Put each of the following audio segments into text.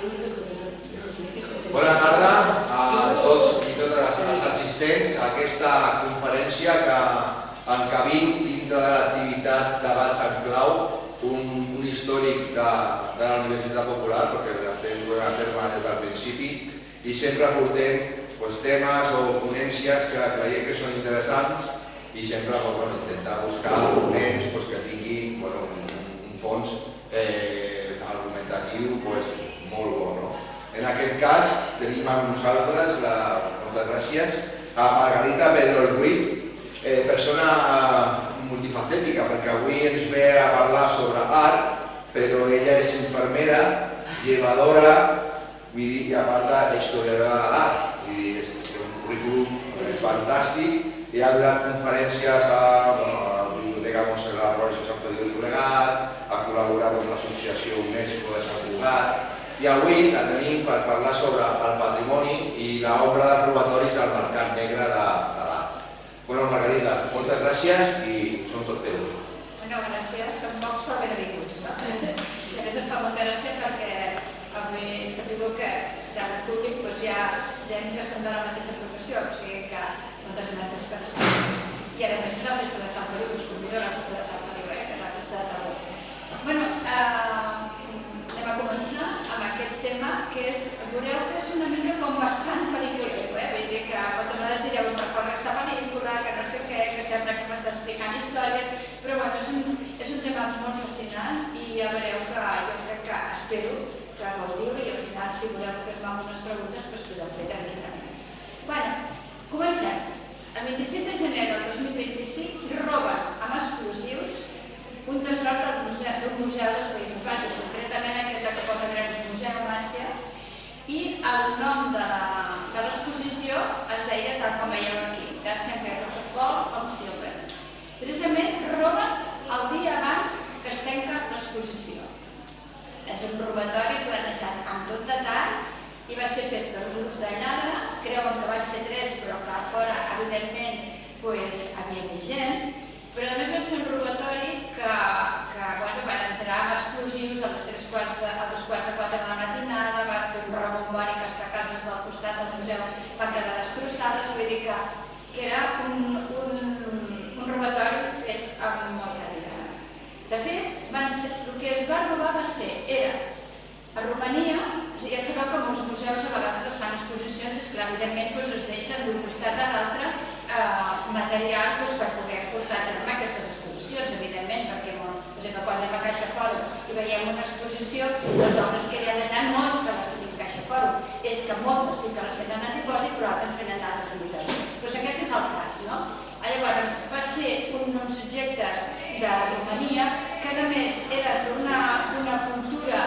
Bona tarda a tots i totes els assistents a aquesta conferència que encabim dintre de l'activitat Debats en Clau, un històric de la Universitat Popular, perquè l'estem donant a terme des del principi, i sempre portem temes o ponències que creiem que són interessants i sempre intentar buscar ponents que tinguin un fons argumentatiu molt bo. En aquest cas tenim amb nosaltres, moltes gràcies, a Margarita Pedro Ruiz, persona multifacètica, perquè avui ens ve a parlar sobre art, però ella és infermera, llevadora, i a part historiadora de l'art. Té un currículum fantàstic i ha donat conferències a la Biblioteca Montserrat Roig de Sant Feliu de Llobregat, ha col·laborat amb l'associació UNESCO de Sant Cugat, i avui la tenim per parlar sobre el patrimoni i l'obra de robatoris del mercat negre de l'art. Margarita, moltes gràcies i són tots teus. Gràcies, són pocs però benvinguts. A més em fa molta gràcia perquè avui s'ha tingut que del públic hi ha gent que són de la mateixa professió, o sigui que moltes gràcies per estar aquí. I ara més la festa de Sant Feliu, us convido a la festa de Sant Feliu, que és la festa de Tarragona. Anem a començar amb aquest tema que és, veureu que és una mica com bastant pel·lículer, vull dir que pot vegades direu una cosa aquesta pel·lícula, que no sé què, que sembla que m'està explicant història, però és un tema molt fascinant i ja veureu que jo crec que espero que gaudiu i al final si voleu fer-me algunes preguntes podeu fer tranquil·lament. Comencem. El 27 de gener del 2025 roben amb explosius un tresor d'un museu dels Països Baixos, concretament aquest que posa greus Museu Màrcia, i el nom de l'exposició es deia, tal com veieu aquí, Dacian Gold on Silver. Precisament roben el dia abans que es tanca l'exposició. És un robatori planejat amb tot detall i va ser fet per un grup de lladres, creuen que van ser 3 però que a fora evidentment hi havia més gent, però a més va ser un robatori que van entrar amb explosius a les 2:45 de la matinada, va fer un rebombori que les cases del costat del museu van quedar destrossades, vull dir que era un robatori fet amb molta vida. De fet, el que es va robar era a Romania, ja sabeu que molts museus a vegades es fan exposicions, és clar, evidentment es deixen d'un costat a l'altre material per poder portar a terme aquestes exposicions, evidentment, perquè, per exemple, quan anem a Caixa Fòrum i veiem una exposició, les obres que hi ha allà no és que les tenim a Caixa Fòrum, és que moltes sí que les tenen a dipòsit, però altres venen d'altres museus. Doncs aquest és el cas, no? Llavors, va ser uns objectes de Romania que, a més, eren d'una cultura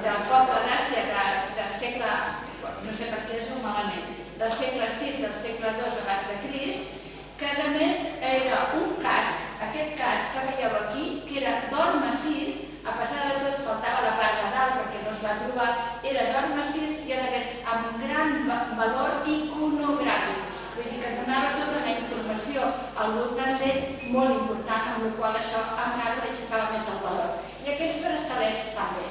del poble d'Àsia del segle, no sé per què es diu malament, del segle VI al segle II abans de Crist, que a més era un casc, aquest casc que veieu aquí, que era d'or massís, a pesar de tot faltava la part de dalt perquè no es va trobar, era d'or massís i a més amb un gran valor iconogràfic, vull dir que donava tota la informació al voltant d'ell molt important, amb la qual això encara li aixecava més el valor. I aquests braçalets també.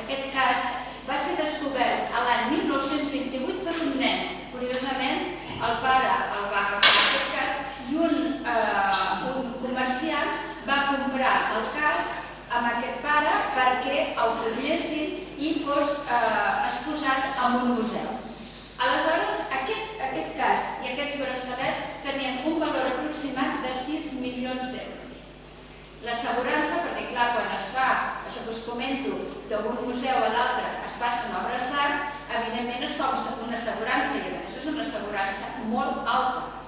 Aquest casc va ser descobert l'any 1928 per un nen. Curiosament, el pare el va agafar aquest casc i un comerciant va comprar el casc amb aquest pare perquè el produïssin i fos exposat en un museu. Aleshores, aquest casc i aquests braçalets tenien un valor aproximat de 6 milions d'euros. L'assegurança, perquè clar, quan es fa, això que us comento, d'un museu a l'altre es passen obres d'art, evidentment es fa una assegurança i això és una assegurança molt alta.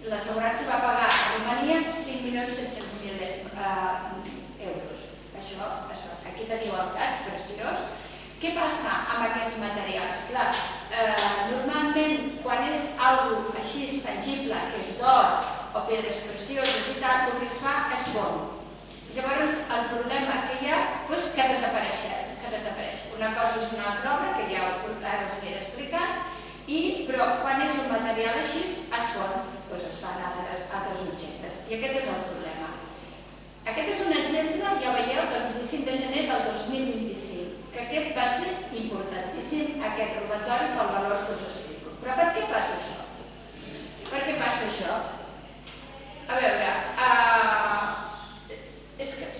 L'assegurança va pagar a Romania 5.700.000 euros. Aquí teniu el cas preciós. Què passa amb aquests materials? Clar, normalment quan és alguna cosa així tangible, que és d'or o pedres precioses i tal, el que es fa es fon. Llavors, el problema que hi ha és que desapareix. Una cosa és una altra obra, que ja ara us aniré explicant, però quan és un material així, es fon, es fan altres objectes. I aquest és el problema. Aquest és un exemple, ja veieu, del 25 de gener del 2025, que aquest va ser importantíssim, aquest robatori, pel valor que us explico. Però per què passa això? Per què passa això? A veure,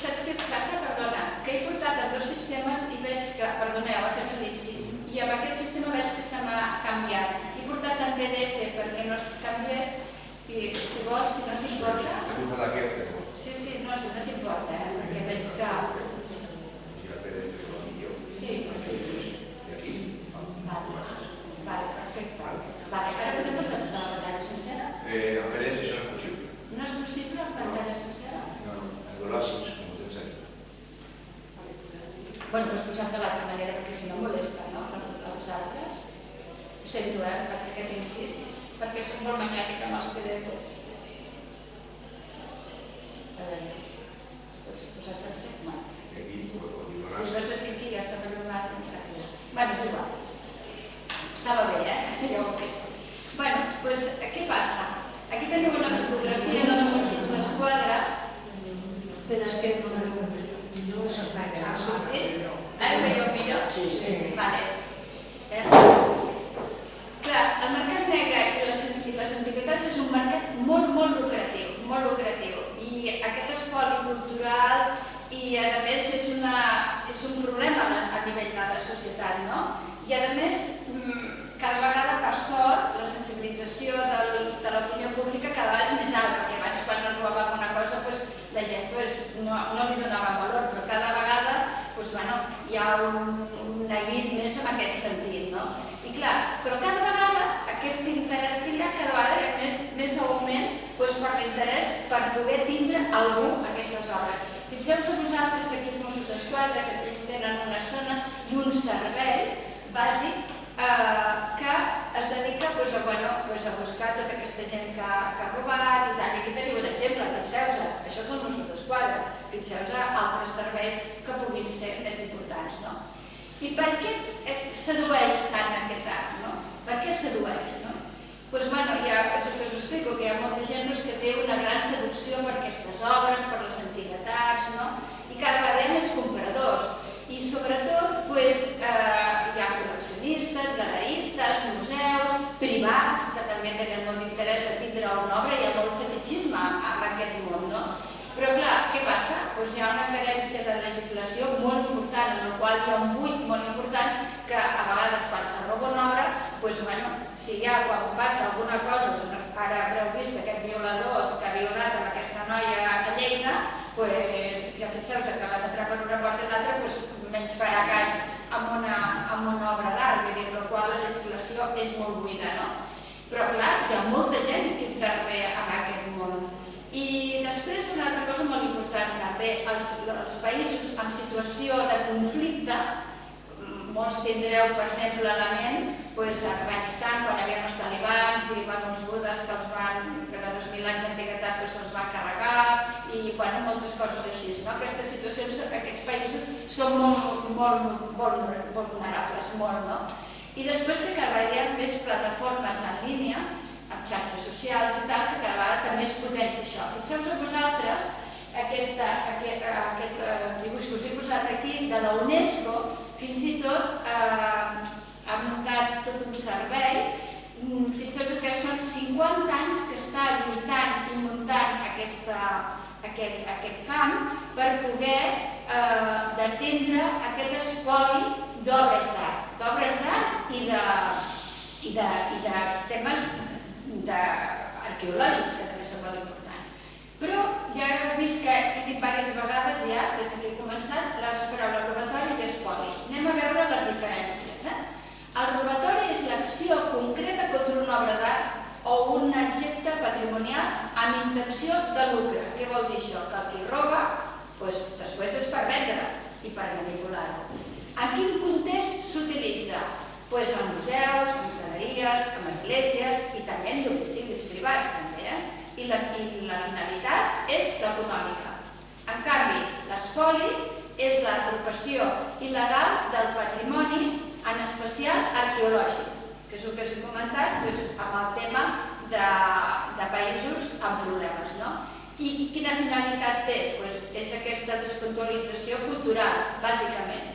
saps què passa? Perdona, que he portat en 2 sistemes i veig que, perdoneu, he fet servir 6, i amb aquest sistema veig que se m'ha canviat. He portat en PDF perquè no es canviés, i si vols, si no t'importa... Sí, no, si no t'importa, perquè veig que... Sí. I aquí? Vale, perfecte. Ara podem posar la pantalla sencera? En PDF això no és possible. No és possible en pantalla sencera? No, en glossis, com ho tens ahí. Bueno, doncs posem de l'altra manera, perquè si no molesta, no? A vosaltres. Ho sento, potser que tinc 6, perquè soc molt magnètica amb els PDFs. A veure, pots posar sencer? No. Aquí, ho diu Si veus és que aquí ja s'ha bellugat, no sé què. Bueno, és igual. Estava bé, ja ho he vist. Bueno, doncs què passa? Aquí teniu una fotografia dels Mossos d'Esquadra. Però és que no s'apaga. Sí? Ara veieu millor? Sí. Vale. Clar, el mercat negre i les antiguitats és un mercat molt lucratiu. I aquest espoli cultural i a més és un problema a nivell de la societat, no? I a més, cada vegada per sort, la sensibilització de l'opinió pública cada vegada és més alta, perquè abans quan es robava alguna cosa la gent no li donava valor, però cada vegada hi ha un neguit més en aquest sentit, no? I clar, però cada vegada aquest interès que hi ha, cada vegada hi ha més augment per l'interès per poder tindre algú aquestes obres. Fixeu-vos vosaltres aquí els Mossos d'Esquadra, que ells tenen una zona i un servei bàsic que es dedica a buscar tota aquesta gent que ha robat i tal. I aquí teniu un exemple, fixeu-vos, això és dels Mossos d'Esquadra, fixeu-vos altres serveis que puguin ser més importants, no? I per què sedueix tant aquest art, no? Per què sedueix, no? Doncs, ja és el que us explico, que hi ha molta gent que té una gran seducció per aquestes obres, per les antiguitats, no? I cada vegada hi ha més compradors. I sobretot hi ha col·leccionistes, galeristes, museus, privats, que també tenen molt d'interès a tindre una obra, hi ha molt fetichisme en aquest món, no? Però clar, què passa? Hi ha una carència de legislació molt important, en la qual hi ha un buit molt important que a vegades quan se roba una obra, si quan passa alguna cosa, ara haureu vist aquest violador que ha violat amb aquesta noia a Lleida, ja fixeu-vos que l'ha d'entrar per una porta i l'altra, menys farà cas amb una obra d'art, la qual la legislació és molt buida, no? Però clar, hi ha molta gent que intervé en aquest món. I després una altra cosa molt important també, els països en situació de conflicte, molts tindreu, per exemple, a la ment, Afganistan, quan hi havia els talibans i uns budes que de 2000 anys d'antiguitat se'ls van carregar i moltes coses així. Aquestes situacions, aquests països són molt vulnerables, molt. I després que cada vegada hi ha més plataformes en línia, amb xarxes socials i tal, que cada vegada també es potencia això. Fixeu-vos vosaltres, aquest dibuix que us he posat aquí, de la UNESCO, fins i tot ha muntat tot un servei. Fixeu-vos que són 50 anys que està lluitant i muntant aquest camp per poder d'atendre aquest espoli d'obres d'art i de temes arqueològics, que també són molt importants. Però ja heu vist que he dit diverses vegades ja, des que he començat, les paraules robatori i espoli. Anem a veure les diferències. El robatori és l'acció concreta contra una obra d'art o un objecte patrimonial amb intenció de lucre. Què vol dir això? Que el qui roba, després és per vendre i per manipular-ho. En quin context s'utilitza? En museus, en galeries, en esglésies i també en domicilis privats. I la finalitat és l'econòmica. En canvi, l'espoli és l'apropiació il·legal del patrimoni, en especial arqueològic, que és el que us he comentat amb el tema de països amb problemes. I quina finalitat té? És aquesta descontrolització cultural, bàsicament.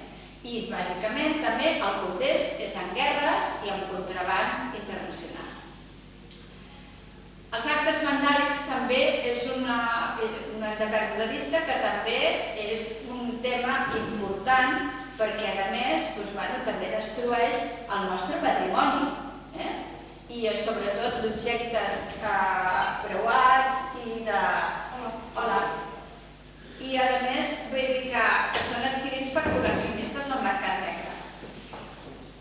I, bàsicament, també el context és en guerres i en contraban internacional. Els actes vandàlics també és no hem de perdre de vista que també és un tema important perquè, a més, també destrueix el nostre patrimoni i, sobretot, d'objectes preuats i de... Hola. I, a més, vull dir que són adquirits per col·leccionistes del mercat negre.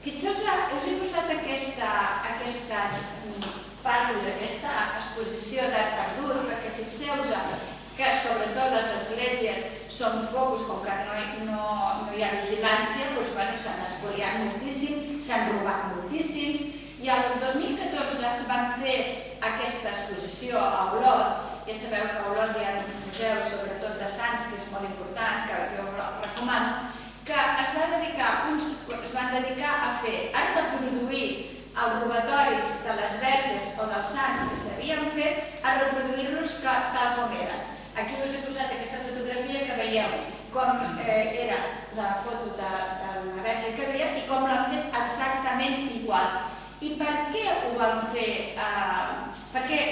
Fixeu-vos, us he posat aquesta parlo d'aquesta exposició d'art perdut perquè fixeu-vos que sobretot les esglésies són focus, com que no hi ha vigilància, s'han espoliat moltíssim, s'han robat moltíssims i el 2014 van fer aquesta exposició a Olot. Ja sabeu que a Olot hi ha uns museus, sobretot de Sants, que és molt important, que jo recomano, que es van dedicar a reproduir els robatoris de les verges o dels sants que s'havien fet, a reproduir-los tal com eren. Aquí us he posat aquesta fotografia que veieu com era la foto d'una verge que havia i com l'han fet exactament igual. I per què ho van fer?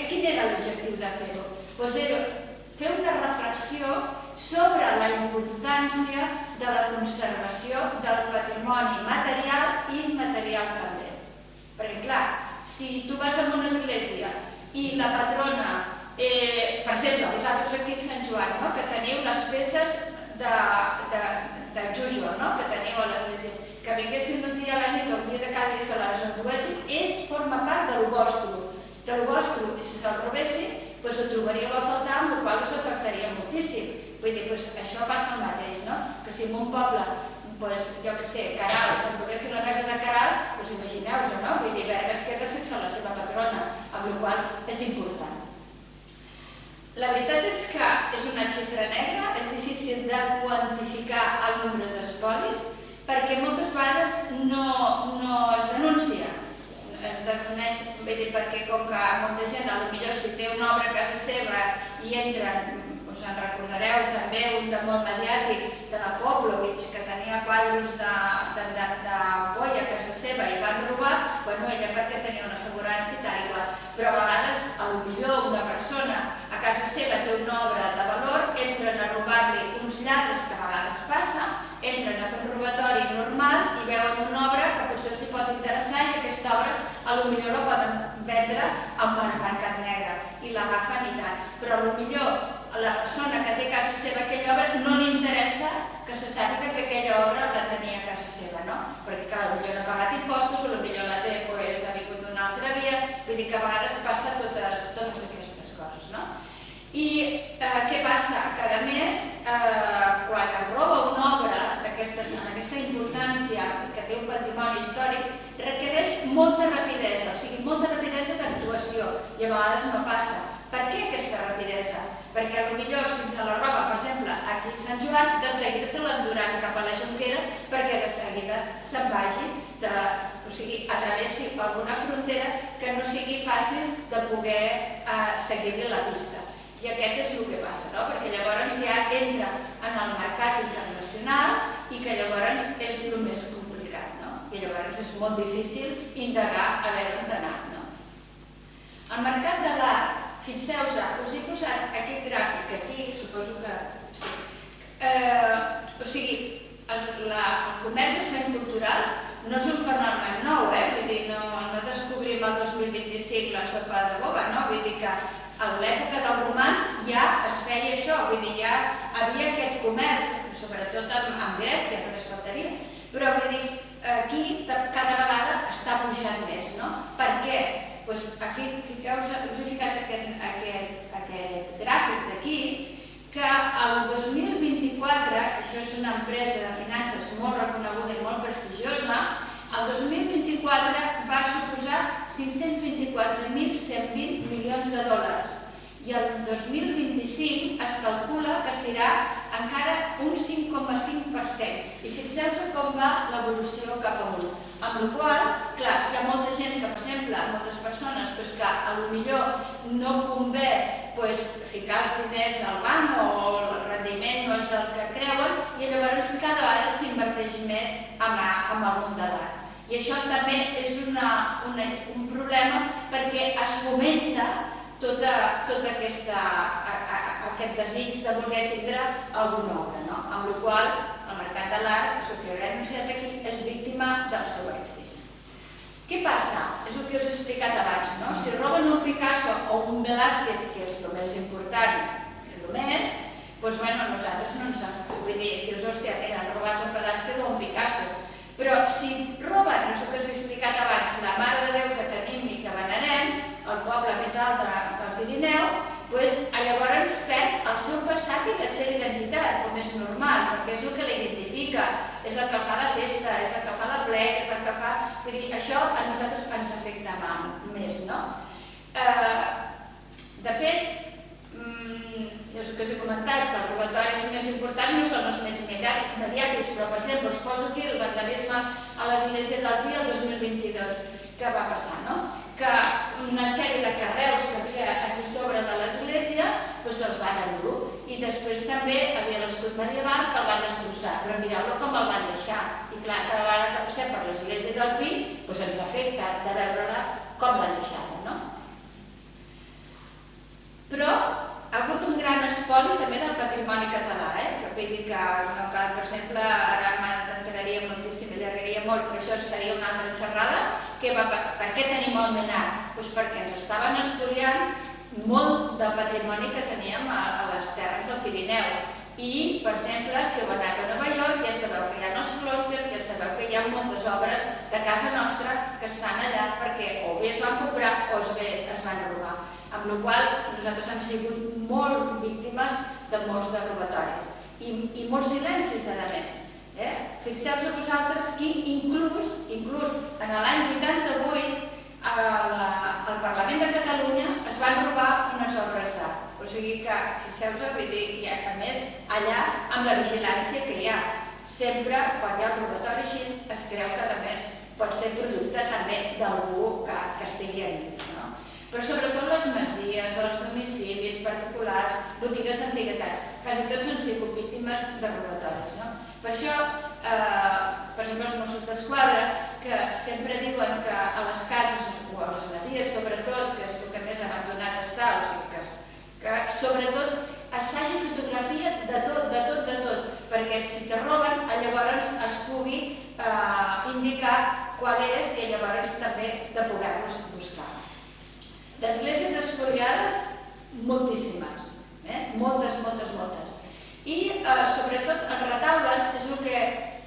Quin era l'objectiu de fer-ho? Doncs era fer una reflexió sobre la importància de la conservació del patrimoni material i immaterial també. Perquè, clar, si tu vas a una església i la patrona, per exemple, vosaltres aquí a Sant Joan, que teniu les peces de Jujo, que teniu a l'església, que vinguessin un dia a la nit o un dia de cada dia se les enduessin, forma part del vostre. Del vostre, i si se'l robessin, ho trobaríeu a faltar, amb el qual us afectaria moltíssim. Vull dir, això passa el mateix, que si en un poble, jo què sé, Caral, s'enduguessin la casa de Caral, imagineu-vos, no? Vull dir, Berga es queda sense la seva patrona, amb la qual cosa és important. La veritat és que és una xifra negra, és difícil de quantificar el nombre d'espolis, perquè moltes vegades no es denuncia. Es desconeix, perquè com que molta gent, potser si té una obra a casa seva i entren, us en recordareu també un de molt mediàtic de la Poblovich, que tenia quadres de Goya a casa seva i van robar, ella perquè tenia una assegurança i tal igual. Però a vegades, potser una persona a casa seva té una obra de valor, entren a robar-li uns lladres, que a vegades passa, entren a fer un robatori normal i veuen una obra que potser els pot interessar i aquesta obra potser la poden vendre amb el mercat negre i l'agafen i tant. Però potser a la persona que té a casa seva aquella obra no li interessa que se sàpiga que aquella obra la tenia a casa seva, no? Perquè potser no ha pagat impostos o potser la té, ha vingut d'una altra via, vull dir que a vegades passa totes aquestes coses, no? I què passa? Que a més, quan es roba una obra amb aquesta importància que té un patrimoni històric, requereix molta rapidesa, o sigui, molta rapidesa d'actuació, i a vegades no passa. Per què aquesta rapidesa? Perquè potser si ens la roba, per exemple, aquí a Sant Joan, de seguida se l'enduran cap a la Jonquera perquè de seguida se'n vagi, o sigui, atravessi alguna frontera que no sigui fàcil de poder seguir-li la pista. I aquest és el que passa, perquè llavors ja entra en el mercat internacional i que llavors és el més complicat, i llavors és molt difícil indagar a veure on anar. El mercat de l'art, fixeu-vos, us he posat aquest gràfic aquí, suposo que sí. O sigui, el comerç dels béns culturals no és un fenomen nou, vull dir, no descobrim el 2025 la sopa de boba, vull dir que a l'època dels romans ja es feia això, vull dir, ja havia aquest comerç, sobretot en Grècia, només faltaria, però vull dir, aquí cada vegada està pujant més, no? Per què? Doncs aquí, fiqueu-vos, us he ficat aquest gràfic d'aquí, que el 2024, això és una empresa de finances molt reconeguda i molt prestigiosa, el 2024 va suposar 524.120 milions de dòlars i el 2025 es calcula que serà encara un 5,5%. I fixeu-vos com va l'evolució cap amunt. Amb la qual cosa, clar, hi ha molta gent que, per exemple, moltes persones que potser no convé ficar els diners al banc o el rendiment no és el que creuen i i llavors cada vegada s'inverteix més en el món de l'art. I això també és un problema perquè es fomenta tot aquest desig de voler tindre alguna obra, amb la qual el mercat de l'art, el que hauré anunciat aquí, és víctima del seu èxit. Què passa? És el que us he explicat abans. Si roben un Picasso o un Velázquez, que és el més important, doncs nosaltres no ens vull dir, dius, hòstia, han robat un Velázquez o un Picasso. Però si roben, no sé què us he explicat abans, la Mare de Déu que tenim i que venerem, el poble més alt del Pirineu, doncs llavors perd el seu passat i la seva identitat, com és normal, perquè és el que l'identifica, és el que fa la festa, és el que fa l'aplec, és el que fa... Vull dir, això a nosaltres ens afecta més, no? De fet, jo sé que us he comentat que els robatoris més importants no són els més mediàtics, però per exemple us poso aquí el vandalisme a l'església del Pi el 2022. Què va passar, no? Que una sèrie de carreus que havia aquí sobre de l'església se'ls van endur i després també havia l'escut medieval que el van destrossar, però mireu-lo com el van deixar. I clar, cada vegada que passem per l'església del Pi ens afecta de veure-la com l'han deixada, no? Però ha hagut un gran espoli també del patrimoni català, que vull dir que, per exemple, ara m'enteraria moltíssim i llargaria molt, però això seria una altra xerrada, per què tenim el Menat? Doncs perquè ens estaven espoliant molt del patrimoni que teníem a les terres del Pirineu. I, per exemple, si heu anat a Nova York, ja sabeu que hi ha els clústers, ja sabeu que hi ha moltes obres de casa nostra que estan allà perquè o bé es van comprar o bé es van robar. Amb la qual cosa nosaltres hem sigut molt víctimes de molts de robatoris i molts silencis, a més. Fixeu-vos a vosaltres que inclús en l'any 88 al Parlament de Catalunya es van robar unes obres d'art. O sigui que, fixeu-vos, vull dir, a més, allà amb la vigilància que hi ha. Sempre, quan hi ha el robatori així, es creu que a més pot ser producte també d'algú que estigui allà. Però sobretot les masies, els domicilis particulars, botigues d'antiguitats, quasi tots han sigut víctimes de robatoris. Per això, per exemple, els Mossos d'Esquadra, que sempre diuen que a les cases o a les masies, sobretot, que és el que més abandonat està, o sigui que sobretot es faci fotografia de tot, perquè si te roben, llavors es pugui indicar qual és i llavors també de poder-los buscar. D'esglésies espoliades, moltíssimes, moltes. I sobretot els retaules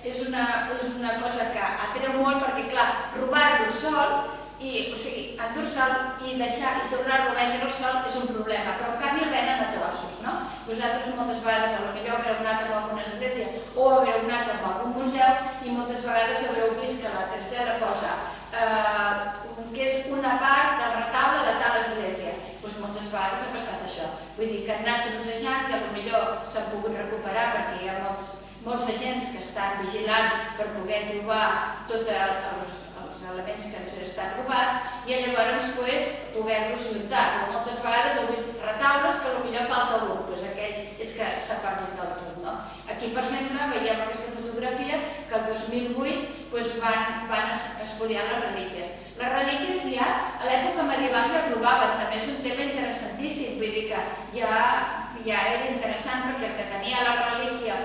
és una cosa que atreu molt perquè, clar, robar-lo sol, o sigui, endur-se'l i deixar i tornar-lo a vendre al sol és un problema, però en canvi el venen a trossos, no? Vosaltres moltes vegades potser haureu anat a alguna església o haureu anat a algun museu i moltes vegades haureu vist que la tercera posa que és una part del retaule de tal església. Doncs moltes vegades ha passat això. Vull dir que han anat trossejant, que potser s'han pogut recuperar perquè hi ha molts agents que estan vigilant per poder trobar tots els elements que ens han estat robats i llavors poder-los lluitar. Però moltes vegades heu vist retaules que potser falta algú, doncs aquell és que s'ha perdut del tot. Aquí, per exemple, veiem aquesta fotografia que el 2008 van espoliar les relíquies. Les relíquies ja a l'època medieval ja es robaven, també és un tema interessantíssim, vull dir que ja era interessant perquè el que tenia la relíquia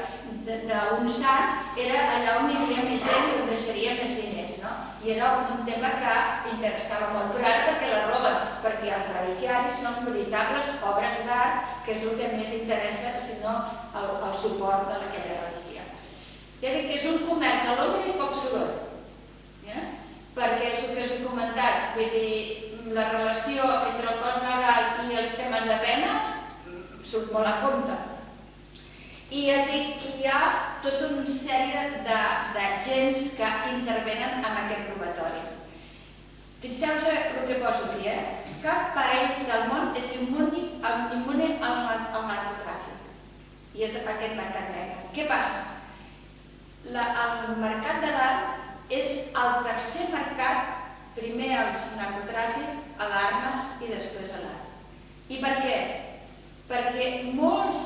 d'un sant era allà on hi havia més gent i on deixaria més diners, no? I era un tema que interessava molt, però ara perquè la roben, perquè els reliquiaris són veritables obres d'art, que és el que més interessa, sinó el suport d'aquella relíquia. Ja dic que és un comerç a l'ombra i poc soroll, perquè és el que us he comentat, vull dir, la relació entre el cost legal i els temes de penes surt molt a compte. I ja dic que hi ha tota una sèrie d'agents que intervenen en aquests robatoris. Fixeu-vos el que poso aquí, cap país del món és immune al narcotràfic. I és aquest mercat negre. Què passa? El mercat de l'art és el tercer mercat, primer el narcotràfic, a l'armes i després a l'art. I per què? Perquè molts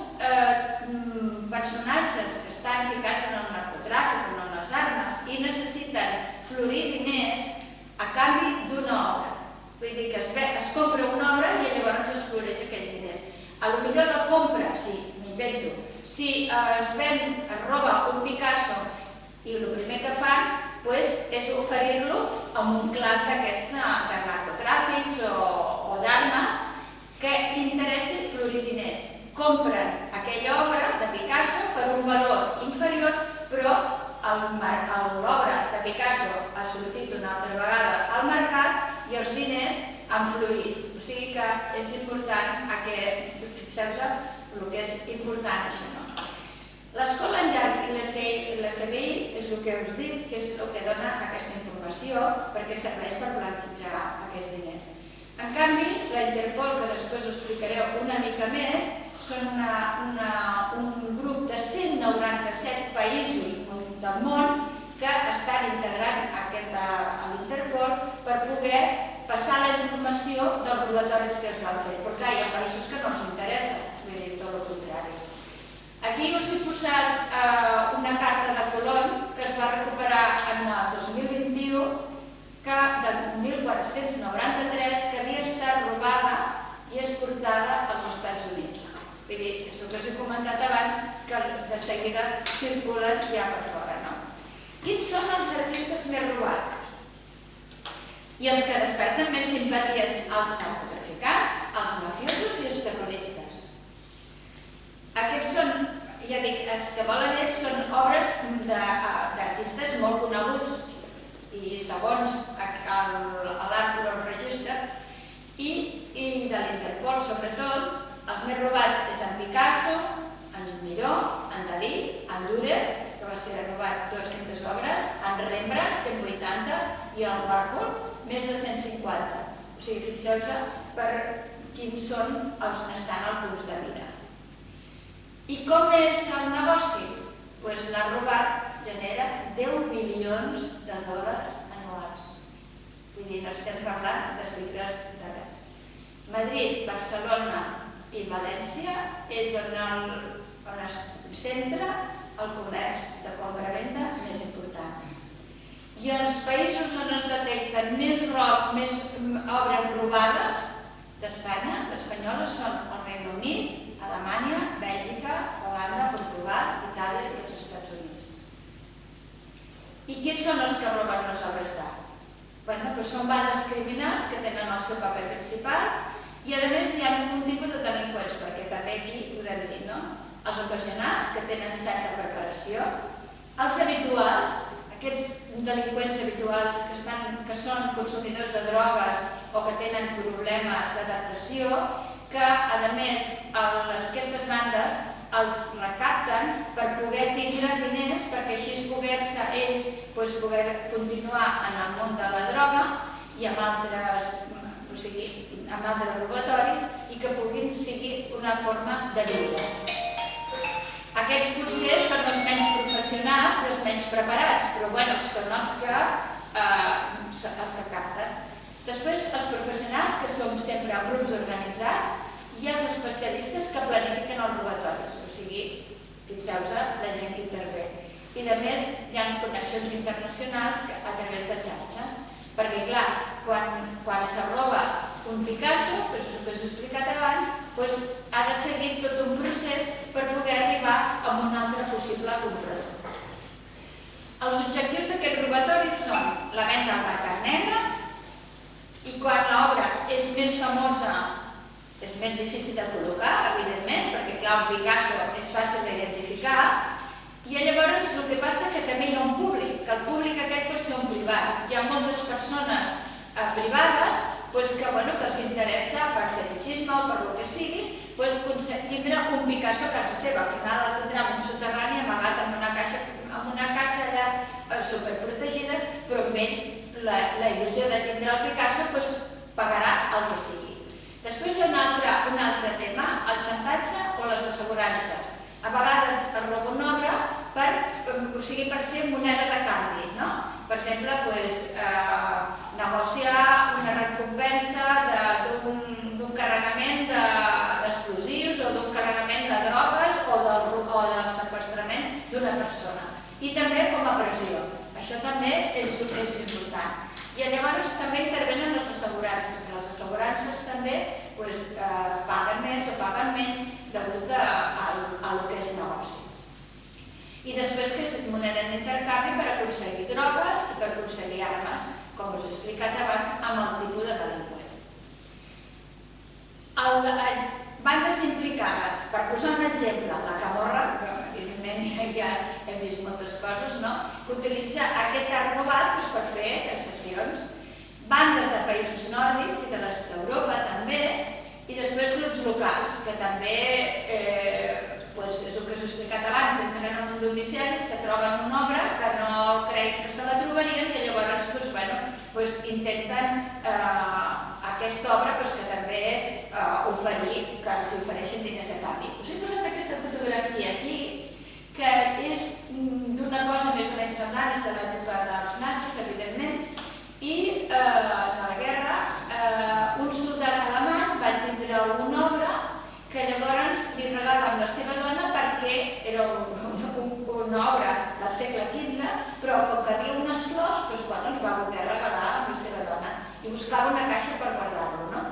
personatges que estan roba un Picasso i el primer que fan és oferir-lo amb un clan d'aquests de narcotràfics o d'armes que interessi florir diners. Compren aquella obra de Picasso per un valor inferior, però l'obra de Picasso ha sortit una altra vegada al mercat i els diners han florit. O sigui que és important fixeu-vos el que és important això, no? L'escola en llarg i l'FBI és el que us dic, que és el que dona aquesta informació perquè serveix per blanquejar aquests diners. En canvi, la Interpol, que després us explicareu una mica més, són un grup de 197 països del món que estan integrant a l'Interpol per poder passar la informació dels robatoris que es van fer. Però clar, hi ha països que no els interessa, vull dir, tot el contrari. Aquí us he posat una carta de Colón que es va recuperar en el 2021 de 1493 que havia estat robada i exportada als Estats Units. Vull dir, és el que us he comentat abans, que de seguida circulen ja per fora, no? Quins són els artistes més robats? I els que desperten més simpaties als narcotraficants, als mafiosos i als terroristes. Aquests són, ja dic, els que volen ells són obres d'artistes molt coneguts i segons l'art que els registra i de l'Interpol sobretot. Els més robats és en Picasso, en Miró, en Dalí, en Dürer, que va ser robat 200 obres, en Rembrandt, 180, i en Warhol, més de 150. O sigui, fixeu-vos per quins són els on estan al curs de mira. I com és el negoci? Doncs l'ha robat genera 10 milions de dòlars anuals. Vull dir, no estem parlant de xifres de res. Madrid, Barcelona i València és on es concentra el comerç de compra-venda més important. I els països on es detecten més obres robades d'Espanya, espanyoles, són el Regne Unit, Alemanya, Bèlgica, Holanda, Portugal, Itàlia i els Estats Units. I què són els que roben les obres d'art? Doncs són bandes criminals que tenen el seu paper principal i a més hi ha un tipus de delinqüents, perquè també aquí podem dir, no? Els ocasionals, que tenen certa preparació, els habituals, aquests delinqüents habituals que són consumidors de drogues o que tenen problemes d'adaptació, que a més aquestes bandes els recapten per poder tindre diners perquè així poder-se ells poder continuar en el món de la droga i amb altres robatoris i que puguin seguir una forma de vida. Aquests potser són els menys professionals i els menys preparats, però són els que capten. Després, els professionals, que som sempre grups organitzats, i els especialistes que planifiquen els robatoris, o sigui, fixeu-vos la gent que intervé. I a més, hi ha connexions internacionals a través de xarxes, perquè clar, quan se roba un Picasso, el que us he explicat abans, ha de seguir tot un procés per poder arribar a un altre possible comprador. Els objectius d'aquests robatoris són la venda al mercat negre i quan l'obra és més famosa és més difícil de col·locar, evidentment, perquè clar, un Picasso és fàcil d'identificar i llavors el que passa és que també hi ha un públic, que el públic aquest pot ser un privat. Hi ha moltes persones privades que els interessa per fetichisme o per el que sigui tindre un Picasso a casa seva. Al final el tindrà en un soterrani amagat en una caixa allà superprotegida, però amb ell la il·lusió de tindre el Picasso pagarà el que sigui. Després hi ha un altre tema, el xantatge o les assegurances. A vegades es roba una obra per ser moneda de canvi, no? Per exemple, negociar una recompensa d'un carregament d'explosius o d'un carregament de drogues o del seqüestrament d'una persona. I també com a pressió. Això també és important. I llavors també intervenen les assegurances, que les assegurances també paguen més o paguen menys degut al que és negoci. I després que és moneda d'intercanvi per aconseguir drogues i per aconseguir armes, com us he explicat abans, amb el tipus de delinqüent. Bandes implicades, per posar un exemple, la Camorra, que evidentment ja hem vist moltes coses, que utilitza aquest art robat per fer sessions. Bandes de països nòrdics i de l'est d'Europa també, i després grups locals, que també, és el que us he explicat abans, entren en un domicili, se troben una obra que no creien que se la trobarien i llavors intenten aquesta obra que també oferir, que els ofereixen diners a canvi. Us he posat aquesta fotografia aquí, que és d'una cosa més o menys semblant, és de l'època dels nazis, evidentment, i a la guerra un soldat alemany va tindre una obra que llavors li regala amb la seva dona perquè era una obra del segle XV, però com que havia unes flors, li va voler regalar amb la seva dona i buscava una caixa per guardar-lo.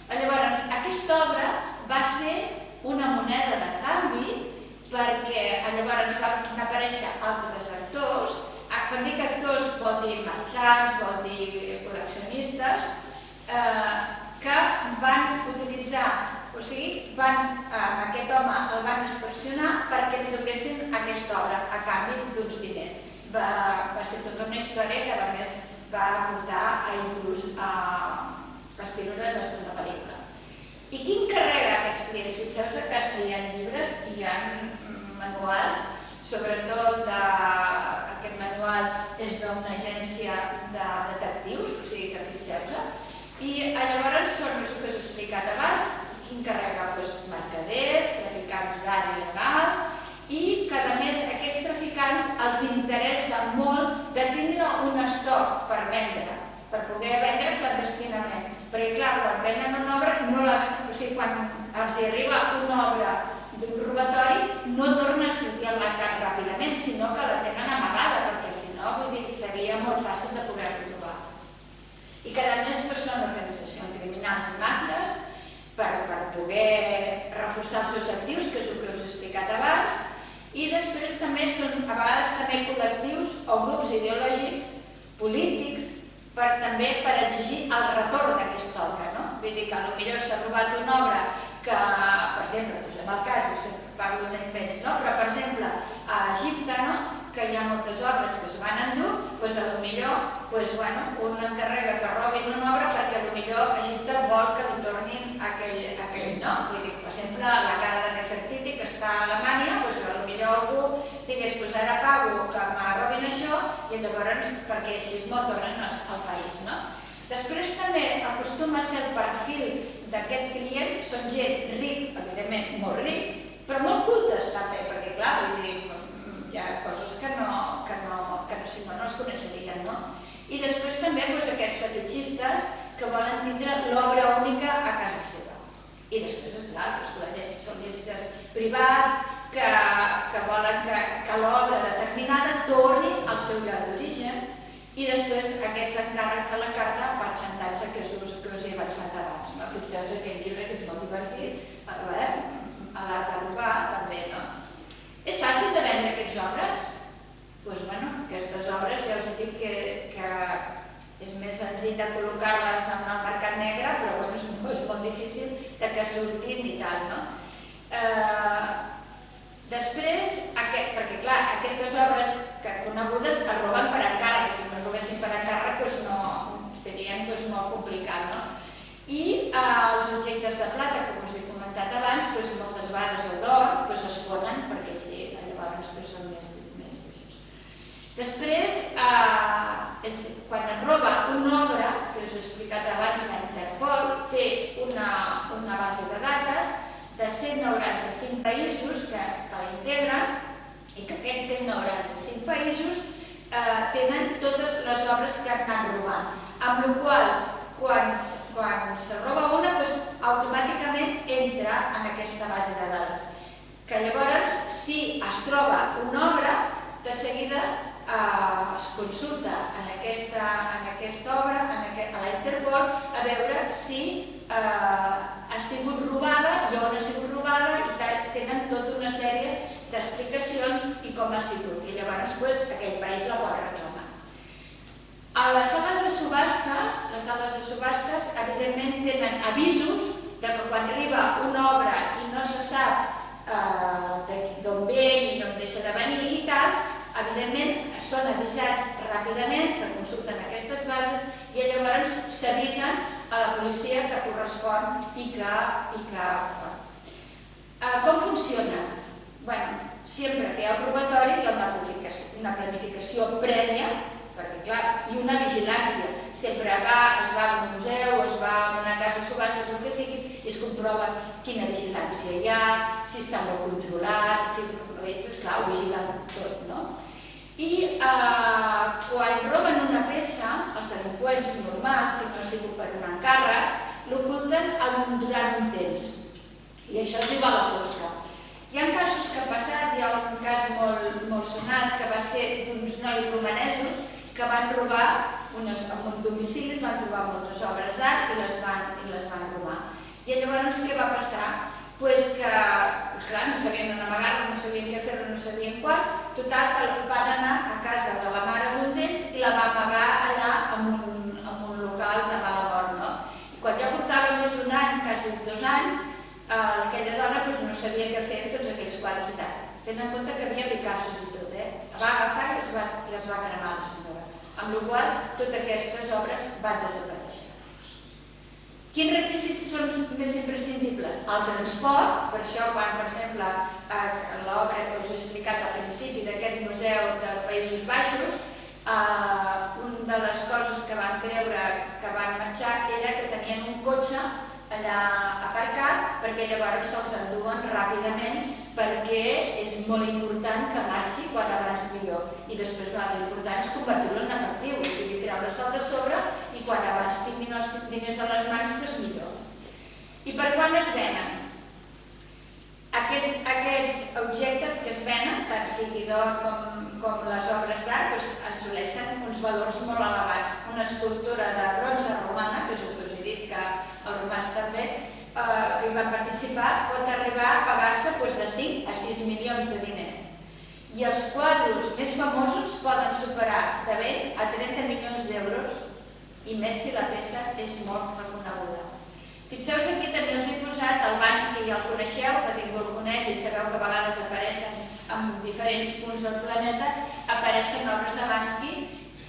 Llavors, aquesta obra va ser una moneda de canvi perquè llavors van aparèixer altres actors. Quan dic actors vol dir marxants, vol dir col·leccionistes, que van utilitzar, o sigui, aquest home el van extorsionar perquè li donessin aquesta obra a canvi d'uns diners. Va ser tota una història que a més va portar a inclús a escriure d'una pel·lícula. I qui encarrega aquests clients? Fixeu-vos que hi ha llibres i hi ha manuals, sobretot aquest manual és d'una agència de detectius, o sigui que fixeu-vos, i llavors són els que us he explicat abans, qui encarrega mercaders, traficants d'art il·legal, i que a més aquests traficants els interessa molt de tindre un estoc per vendre, per poder vendre clandestinament. Perquè clar, quan venen una obra, o sigui, quan els arriba una obra d'un robatori, no torna a sortir al mercat ràpidament, sinó que la tenen amagada, perquè si no, seria molt fàcil de poder-la trobar. I que a més són organitzacions criminals i màfies per poder reforçar els seus actius, que és el que us he explicat abans, i després també són a vegades també col·lectius o grups ideològics, polítics, també per exigir el retorn d'aquesta obra. Vull dir que potser s'ha robat una obra que, per exemple, posem el cas, sempre parlo d'invents, però per exemple a Egipte, que hi ha moltes obres que es van endur, potser un encarrega que robin una obra perquè potser Egipte vol que li tornin aquell nom. Vull dir, per exemple, la cara de Nefertiti, que està a Alemanya, potser algú digués, ara pago que me robin això i llavors, perquè així es tornen al país. Després també acostuma a ser el perfil d'aquest client, són gent ric, evidentment molt rics, però molt cultes també, perquè clar, hi ha coses que si no es coneixerien. I després també aquests fetichistes que volen tindre l'obra única a casa seva. I després, clar, són llistes privats que volen que l'obra determinada torni al seu lloc d'origen i després aquests encàrrecs a la carta per xantatge que us he avançat abans. Fixeu-vos aquest llibre que és molt divertit, a l'art de robar també. És fàcil de vendre aquestes obres? Doncs aquestes obres ja us he dit que és més senzill de col·locar-les en el mercat negre, però és molt difícil que surtin i tal. Després, perquè clar, aquestes obres conegudes es roben per encàrrec, si no es robessin per encàrrec serien molt complicat. I els objectes de plata, com us he comentat abans, moltes vegades o d'or es fonen perquè llavors són més d'això. Després, quan es roba una obra, que us he explicat abans, la Interpol té una base de dades de 195 països que la integren i que aquests 195 països tenen totes les obres que han anat robant. Amb la qual cosa, quan se roba una, automàticament entra en aquesta base de dades. Que llavors, si es troba una obra, de seguida es consulta en aquesta obra, a la Interpol, a veure si ha sigut robada i on ha sigut robada i tenen tota una sèrie d'explicacions i com ha sigut. I llavors aquell país la pot reclamar. A les sales de subhastes, evidentment tenen avisos de que quan arriba una obra i no se sap d'on ve i d'on deixa de venir i tal, evidentment són avisats ràpidament, se consulten aquestes bases i llavors s'avisen a la policia que correspon i que... Com funciona? Sempre que hi ha un robatori hi ha una planificació prèvia, perquè clar, i una vigilància. Sempre es va a un museu, es va a una casa de subhastes, el que sigui, i es comprova quina vigilància hi ha, si està molt controlat, si ells, esclar, ho vigilen tot, no? I quan roben una peça, els delinqüents normals, si no ha sigut per un encàrrec, l'oculten durant un temps. I això es diu a la fosca. Hi ha casos que ha passat, hi ha un cas molt sonat que va ser d'uns nois romanesos que van robar en un domicili, es van trobar moltes obres d'art i les van robar. I llavors què va passar? Doncs que, clar, no sabien on amagar-lo, no sabien què fer-lo, no sabien quan. Total, que van anar a casa de la mare d'un d'ells i la va amagar allà en un local de mala mort, no? I quan ja portava més d'un any, quasi 2 anys, aquella dona no sabia què fer amb tots aquells quadres i tal. Tenen en compte que hi havia Picassos i tot, va agafar i els va cremar la senyora. Amb la qual cosa, totes aquestes obres van desaparèixer. Quins requisits són més imprescindibles? El transport, per això quan, per exemple, l'obra que us he explicat al principi d'aquest museu dels Països Baixos, una de les coses que van creure que van marxar era que tenien un cotxe allà aparcat, perquè llavors se'ls enduen ràpidament, perquè és molt important que marxi quan abans millor. I després l'altre important és convertir-lo en efectiu, o sigui, treure-se'l de sobre i quan abans tinguin els diners a les mans, doncs millor. I per quan es venen? Aquests objectes que es venen, tant sigui d'or com les obres d'art, assoleixen uns valors molt elevats. Una escultura de bronze romana, que és el que us he dit que els romans també hi van participar, pot arribar a pagar-se de 5 a 6 milions de diners. I els quadros més famosos poden superar de 20 a 30 milions d'euros, i més si la peça és molt reconeguda. Fixeu-vos aquí també us he posat el Banksy, ja el coneixeu, que ningú el coneix i sabeu que a vegades apareixen en diferents punts del planeta, apareixen obres de Banksy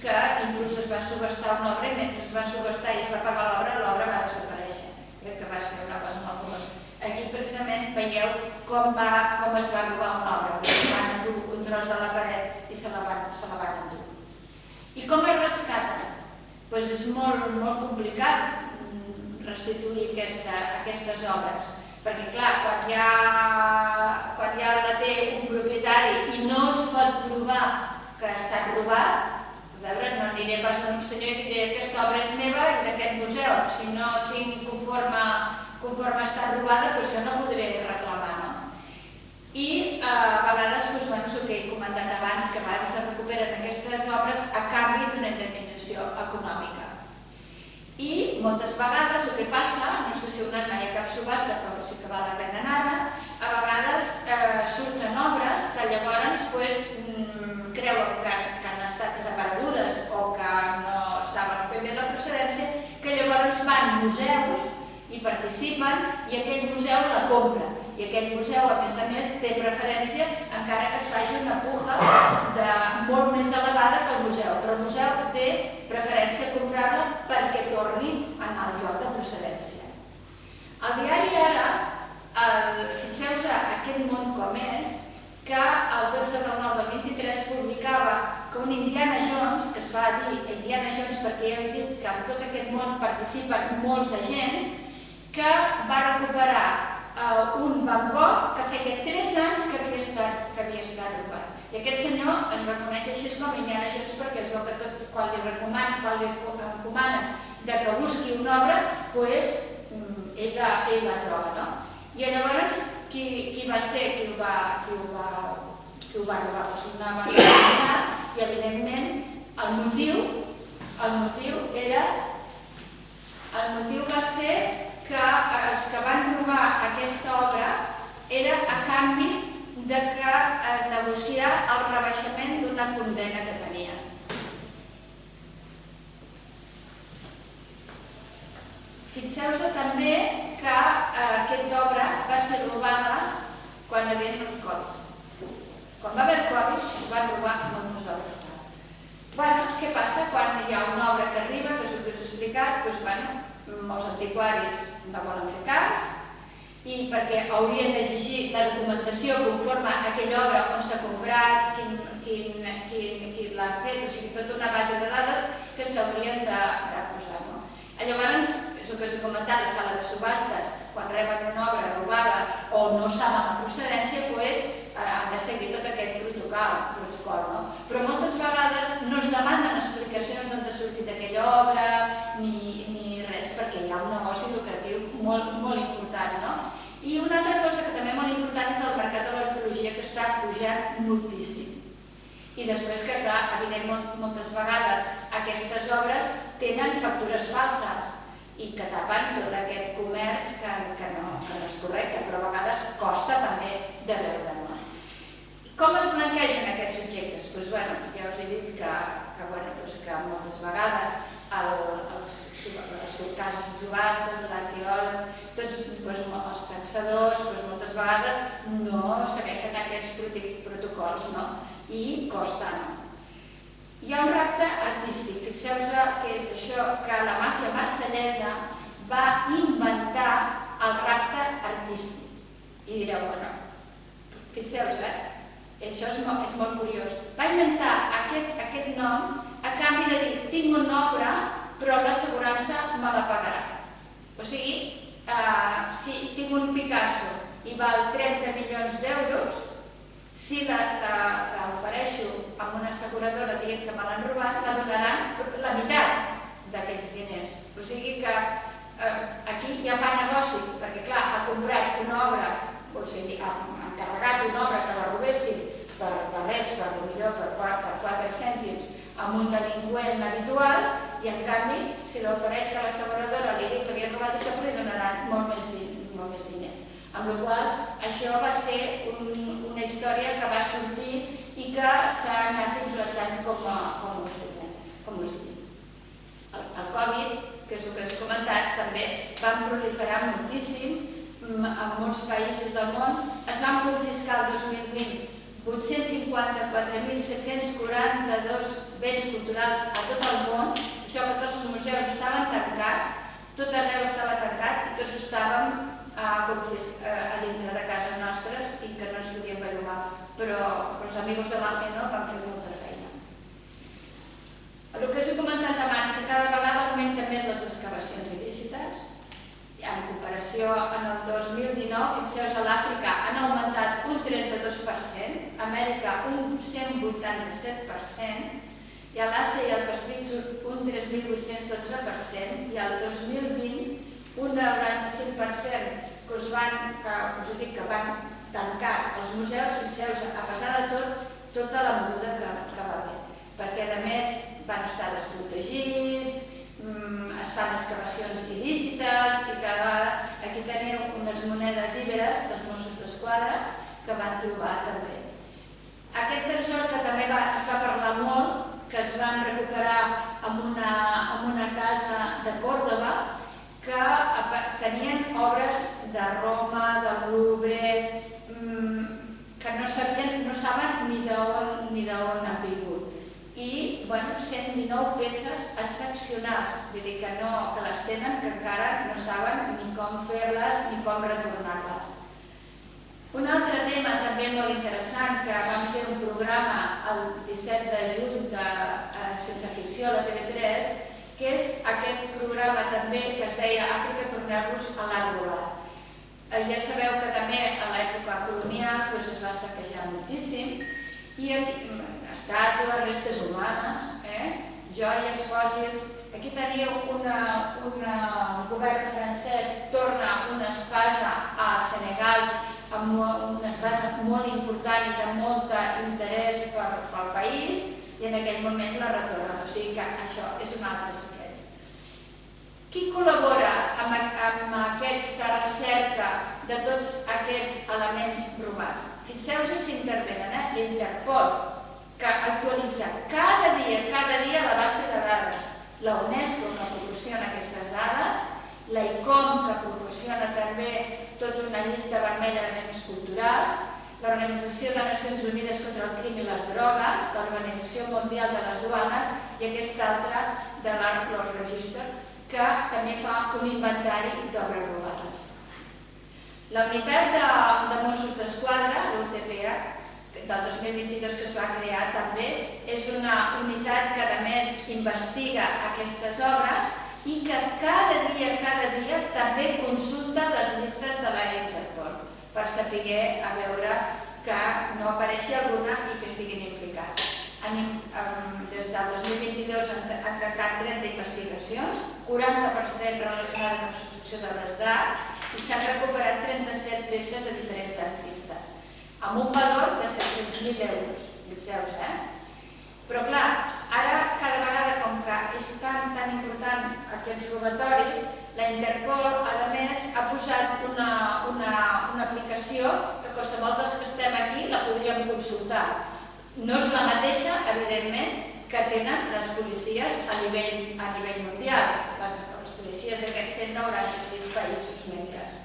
que inclús es va subestar una obra i mentre es va subestar i es va pagar l'obra va desaparèixer. Crec que va ser una cosa molt famosa. Aquí precisament veieu com es va robar una obra. Van endur un tros de la paret i se la van endur. I com es rescaten? Doncs és molt complicat restituir aquestes obres. Perquè clar, quan ja la té un propietari i no es pot provar que ha estat robat, no aniré pas a un senyor i diré aquesta obra és meva i d'aquest museu. Si no tinc conforme ha estat robada, doncs jo no podré reclamar. I a vegades, el que he comentat abans, que a vegades es recuperen aquestes obres a canvi d'una indemnització econòmica. I moltes vegades el que passa, no sé si heu anat mai a cap subhasta, però sí que val la pena anar-hi, a vegades surten obres que llavors creuen que han estat desaparegudes o que no saben ben bé la procedència, que llavors van a museus i participen i aquell museu la compra. I aquell museu, a més, té preferència encara que es faci una puja molt més elevada que el museu, però el museu té preferència a comprar-la perquè torni al lloc de procedència. El diari Ara, fixeu-vos aquest món com és, que el 12 del 9 del 23 publicava que un Indiana Jones, que es va dir Indiana Jones perquè ja hem dit que en tot aquest món participen molts agents, que va recuperar un Van Gogh que feia 3 anys que havia estat robat. I aquest senyor es reconeix així com Indiana Jones perquè es veu que tot quan li encomanen que busqui una obra, ell la troba. I llavors, qui va ser qui ho va robar? Una banalitat, i evidentment el motiu va ser que els que van robar aquesta obra era a canvi de que negociar el rebaixament d'una condemna que tenia. Fixeu-se també que aquesta obra va ser robada quan hi havia el Covid. Quan va haver el Covid es van robar moltes obres. Què passa quan hi ha una obra que arriba, que és el que us he explicat, molts antiquaris no volen fer cas, i perquè haurien d'exigir la documentació conforme a aquella obra on s'ha comprat, qui l'ha fet, o sigui, tota una base de dades que s'haurien de posar. Llavors, és el que us he comentat, la sala de subhastes, quan reben una obra robada o no saben la procedència, han de seguir tot aquest protocol. Però moltes vegades no es demanen explicacions d'on ha sortit aquella obra ni res, perquè hi ha un negoci lucratiu molt important. I una altra cosa que també és molt important és el mercat de l'arqueologia, que està pujant moltíssim. I després que, clar, evidentment, moltes vegades aquestes obres tenen factures falses i que tapen tot aquest comerç que no és correcte, però a vegades costa també de veure. Com es blanquegen aquests objectes? Ja us he dit que moltes vegades les cases de subhastes, l'arqueòleg, tots els taxadors, moltes vegades no segueixen aquests protocols i costen. Hi ha un rapte artístic. Fixeu-vos què és això, que la màfia marsellesa va inventar el rapte artístic. I direu, fixeu-vos, això és molt curiós. Va inventar aquest nom a canvi de dir, tinc una obra, però l'assegurança me la pagarà. O sigui, si tinc un Picasso i val 30 milions d'euros, si l'ofereixo amb una asseguradora dient que me l'han robat, la donaran la meitat d'aquests diners. O sigui que aquí ja fa negoci, perquè clar, ha comprat una obra, o sigui, ha encarregat una obra que la robessin per res, potser per 4 cèntims amb un delinqüent habitual, i en canvi, si l'ofereix que l'asseguradora li diu que havia robat això, li donaran molt més diners. Amb la qual cosa, això va ser una història que va sortir i que s'ha anat implantant com us dic. El Covid, que és el que us he comentat, també va proliferar moltíssim en molts països del món. Es van confiscar el 2020 854.742 béns culturals a tot el món, això que tots els museus estaven tancats, tot arreu estava tancat i tots estàvem a dintre de cases nostres i que no ens podíem bellugar, però els amics de l'Ageno van fer molta feina. El que us he comentat abans, que cada vegada augmenten més les excavacions il·lícites. En comparació amb el 2019, fixeu-vos, a l'Àfrica han augmentat un 32%, a Amèrica un 187%, i a l'Àsia i al Pacífic un 3.812%, i al 2020 un 95% que us he dit que van tancar els museus, fixeu-vos, a pesar de tot, tota la moguda que va haver, perquè a més van estar desprotegits, es fan excavacions il·lícites i cada vegada aquí teniu unes monedes íberes dels Mossos d'Esquadra que van trobar també. Aquest tresor que també es va parlar molt, que es van recuperar en una casa de Còrdova, que tenien obres de Roma, del Louvre, que no saben ni d'on han vingut. I 119 peces excepcionals, vull dir que les tenen, que encara no saben ni com fer-les ni com retornar-les. Un altre tema també molt interessant, que vam fer un programa el 17 de juny Sense Ficció a la TV3, que és aquest programa també que es deia Àfrica, tornar-los a l'art robat. Ja sabeu que també a l'època colonial es va saquejar moltíssim, i estàtues, restes humanes, joies, fòssils. Aquí teniu el govern francès torna una espasa a Senegal, amb una espasa molt important i de molt interès pel país, i en aquell moment la retornen. O sigui que això és un altre saqueig. Qui col·labora amb aquesta recerca de tots aquests elements robats? Fixeu-vos si intervenen, l'Interpol, que actualitza cada dia la base de dades, la UNESCO que proporciona aquestes dades, la ICOM que proporciona també tota una llista vermella de béns culturals, l'Organització de Nacions Unides contra el Crim i les Drogues, l'Organització Mundial de les Duanes i aquesta altra de l'Art Loss Register, que també fa un inventari d'obres robades. La unitat de Mossos d'Esquadra, l'UCPA, del 2022 que es va crear també, és una unitat que a més investiga aquestes obres i que cada dia també consulta les llistes de la Interpol per saber a veure que no apareixi alguna i que estiguin implicats. Des del 2022 han tancat 30 investigacions, 40% relacionades amb substitució d'obres d'art i s'han recuperat 37 peces de diferents artistes, amb un valor de 700.000 euros, fixeu-vos, Però clar, ara cada vegada com que és tan important aquests robatoris, la Interpol a més ha posat una aplicació que qualsevol dels que estem aquí la podríem consultar. No és la mateixa, evidentment, que tenen les policies a nivell mundial, les policies d'aquests 196 països membres.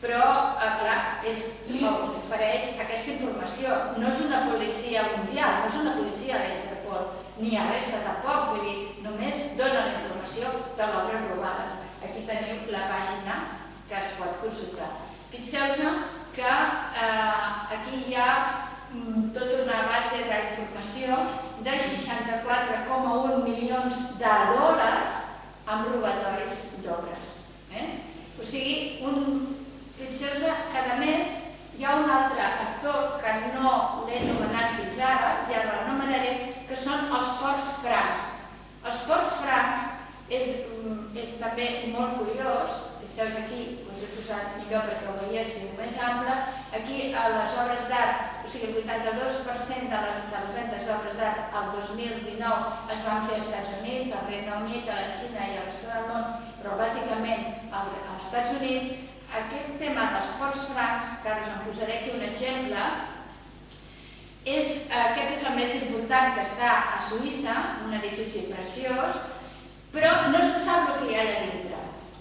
Però, clar, ofereix aquesta informació. No és una policia mundial, no és una policia de la Interpol, ni a resta tampoc, vull dir, només dona la informació de l'obres robades. Aquí teniu la pàgina que es pot consultar. Fixeu-vos que aquí hi ha tota una base d'informació de 64,1 milions de dòlars amb robatoris d'obres. O sigui, fixeu-vos que a més hi ha un altre actor que no l'he anomenat fins ara, ja l'anomenaré, que són els ports francs. Els ports francs és també molt curiós, fixeu-vos aquí, us he posat millor perquè ho veiéssiu més ample, aquí a les obres d'art, o sigui el 82% de les ventes d'obres d'art al 2019 es van fer als Estats Units, al Regne Unit, a la Xina i a la resta del món, però bàsicament als Estats Units. Aquest tema dels ports francs, que ara us en posaré aquí un exemple, aquest és el més important, que està a Suïssa, un edifici preciós, però no se sap el que hi ha allà dintre.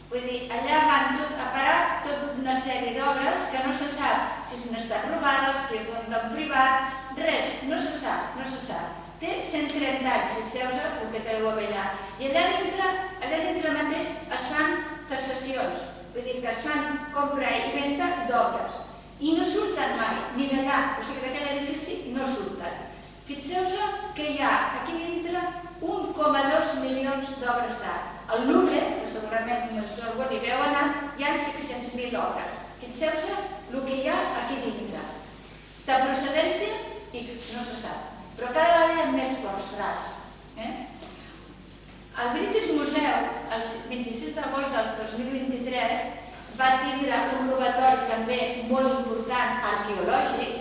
Vull dir, allà van a parar tota una sèrie d'obres que no se sap si han estat robades, que és d'un privat, res, no se sap, no se sap. Té 130 anys, fixeu-vos el que té allà. I allà dintre mateix es fan taxacions, vull dir que es fan compra i venda d'obres. I no surten mai, ni d'allà, o sigui d'aquell edifici no surten. Fixeu-vos que hi ha aquí dintre 1,2 milions d'obres d'art. Al Louvre, que segurament algú hi veu anar, hi ha 500.000 obres. Fixeu-vos el que hi ha aquí dintre. De procedència, X, no se sap. Però cada vegada hi ha més ports francs. El British Museum, el 26 d'agost del 2023, va tindre un robatori també molt important arqueològic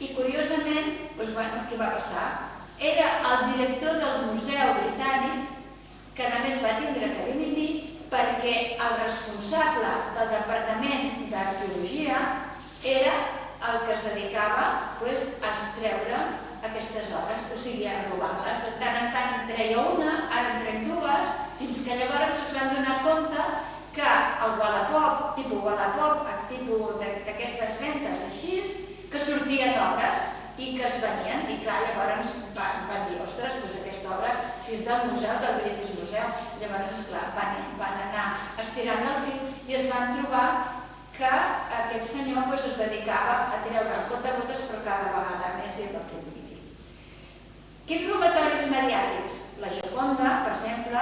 i, curiosament, què va passar? Era el director del Museu Britànic que a més va tindre que dimitir perquè el responsable del Departament d'Arqueologia era el que es dedicava a treure aquestes obres, o sigui, a robar-les. De tant en tant en treia una, ara en treien dues, fins que llavors es van donar compte que el Wallapop, tipus d'aquestes ventes així, que sortien obres i que es venien, i clar, llavors van dir, ostres, aquesta obra, si és del museu, del British Museum, llavors, esclar, van anar estirant el fil i es van trobar que aquest senyor es dedicava a treure gotes, però cada vegada més i per fer dimitir. Quins robatoris mediàtics? La Gioconda, per exemple,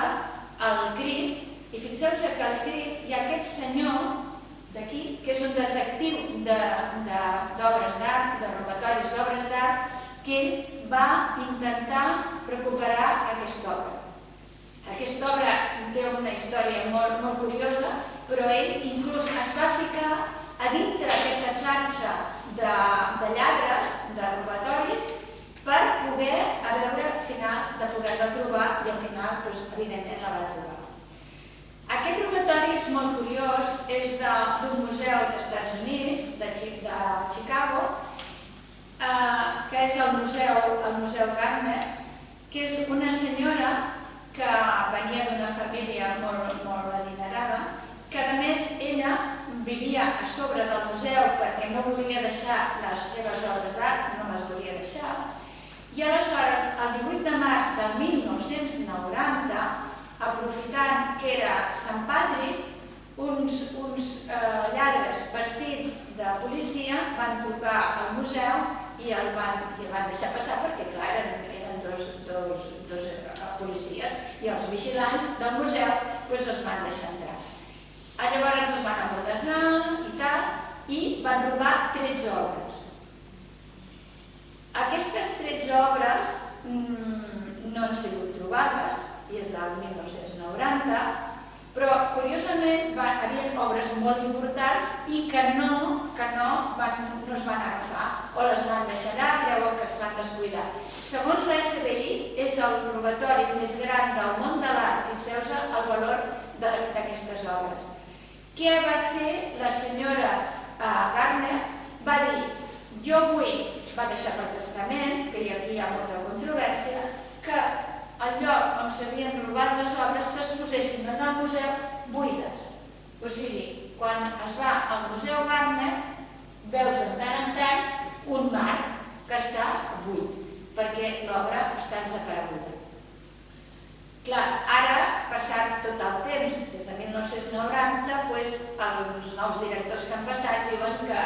el Crip, i fixeu-vos que al Crip hi ha aquest senyor d'aquí, que és un detectiu d'obres d'art, de robatoris d'obres d'art, que ell va intentar recuperar aquesta obra. Aquesta obra té una història molt curiosa, però ell inclús es va ficar a dintre aquesta xarxa de lladres, de robatoris, per poder, a veure, al final, de poder-la trobar i al final, evidentment, la va trobar. Aquest robatori és molt curiós, és d'un museu dels Estats Units, de Chicago, que és el Museu Gardner, que és una senyora que venia d'una família molt adinerada, que a més ella vivia a sobre del museu perquè no volia deixar les seves obres d'art, no les volia deixar, i aleshores, el 18 de març del 1990, aprofitant que era Sant Patrick, uns lladres vestits de policia van tocar al museu i el van deixar passar perquè, clar, eren dos policies i els vigilants del museu els van deixar entrar. Llavors els van emmordassar i tal, i van robar 13 obres. Aquestes 13 obres no han sigut trobades, i és del 1990, però curiosament hi havia obres molt importants i que no es van agafar o les van deixar allà, creuen que es van descuidar. Segons la FBI, és el robatori més gran del món de l'art. Fixeu-vos el valor d'aquestes obres. Què va fer la senyora Gardner? Va dir, jo vull, va deixar per testament, que aquí hi ha molta controvèrsia, que el lloc on s'havien robat les obres s'exposessin en el museu buides. O sigui, quan es va al Museu Gardner, veus de tant en tant un marc que està buit, perquè l'obra està desapareguda. Clar, ara, passat tot el temps, des de 1990, els nous directors que han passat diuen que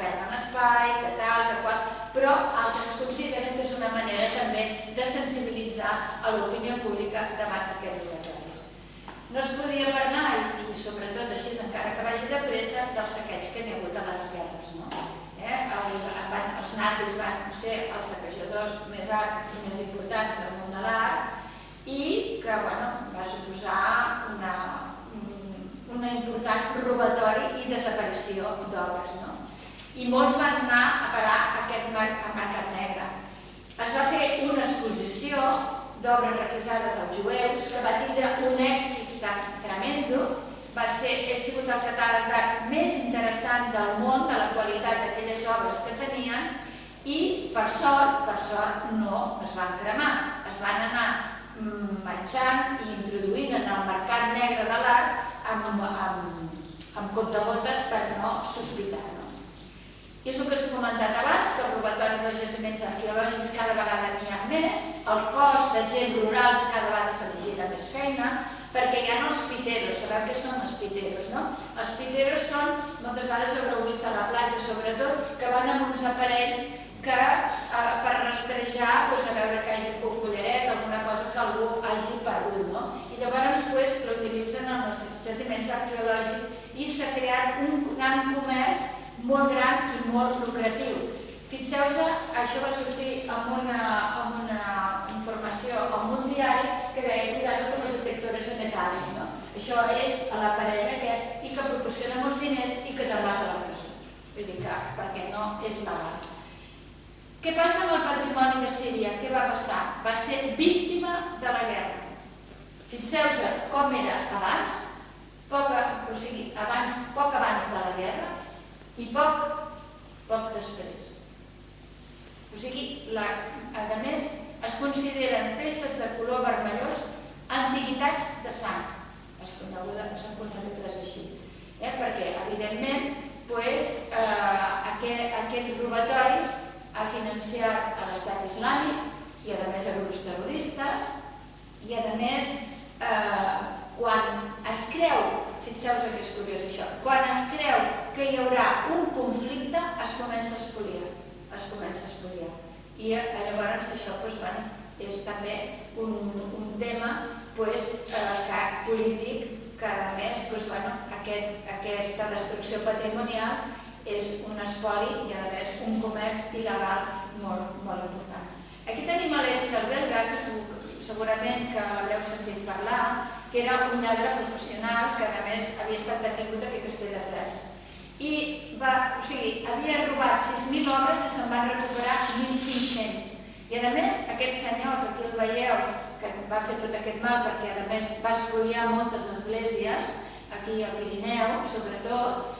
perden espai, que tal, que qual, però altres consideren que és una manera també de sensibilitzar a l'opinió pública davant d'aquests robatoris. No es podia parlar, i sobretot així, encara que vagi de pressa, dels saqueigs que hi ha hagut a les guerres. Els nazis van ser els saquejadors més importants del món de l'art i que va suposar una important robatori i desaparició d'obres. I molts van anar a parar a aquest mercat negre. Es va fer una exposició d'obres requisades als jueus que va tindre un èxit tremendo. Ha sigut el catàleg d'art més interessant del món, de la qualitat d'aquelles obres que tenien, i per sort no es van cremar, es van anar marxant i introduint en el mercat negre de l'art amb comptagotes per no sospitar. I és el que us he comentat abans, que els robatoris dels jaciments arqueològics cada vegada n'hi ha més, el cos d'agents rurals cada vegada se li gira més feina, perquè hi ha els piteros. Sabeu què són els piteros, no? Els piteros són, moltes vegades haureu vist a la platja sobretot, que van amb uns aparells que per rastrejar, a veure que hagi un collaret, alguna cosa que algú hagi perdut, no? I llavors l'utilitzen en els jaciments arqueològics i s'ha creat un gran comerç molt gran i molt lucratiu. Fixeu-vos, això va sortir amb una informació en un diari que deia cuidado con los detectores de metales. Això és l'aparell aquest i que proporciona molts diners i que te'n vas a la presó. Vull dir que perquè no és legal. Què passa amb el patrimoni de Síria? Què va passar? Va ser víctima de la guerra. Fixeu-vos com era abans, poc abans de la guerra i poc després. O sigui, a més, es consideren peces de color vermellós antiguitats de sang. Són conegudes així. Perquè, evidentment, aquests robatoris ha financiat l'Estat Islàmic i, a més, grups terroristes i, a més, quan es creu, fixeu-vos que és curiós això, quan es creu que hi haurà un conflicte, es comença a espoliar. I llavors això és també un tema polític que, a més, aquesta destrucció patrimonial és un espoli i, a més, un comerç il·legal molt important. Aquí tenim l'Edgar belga, que segurament que l'haureu sentit parlar, que era un lladre professional que, a més, havia estat detingut aquí a Castelldefels. Havia robat 6.000 obres i se'n van recuperar 1.500. I, a més, aquest senyor, que aquí el veieu, que va fer tot aquest mal perquè, a més, va espoliar moltes esglésies, aquí al Pirineu, sobretot,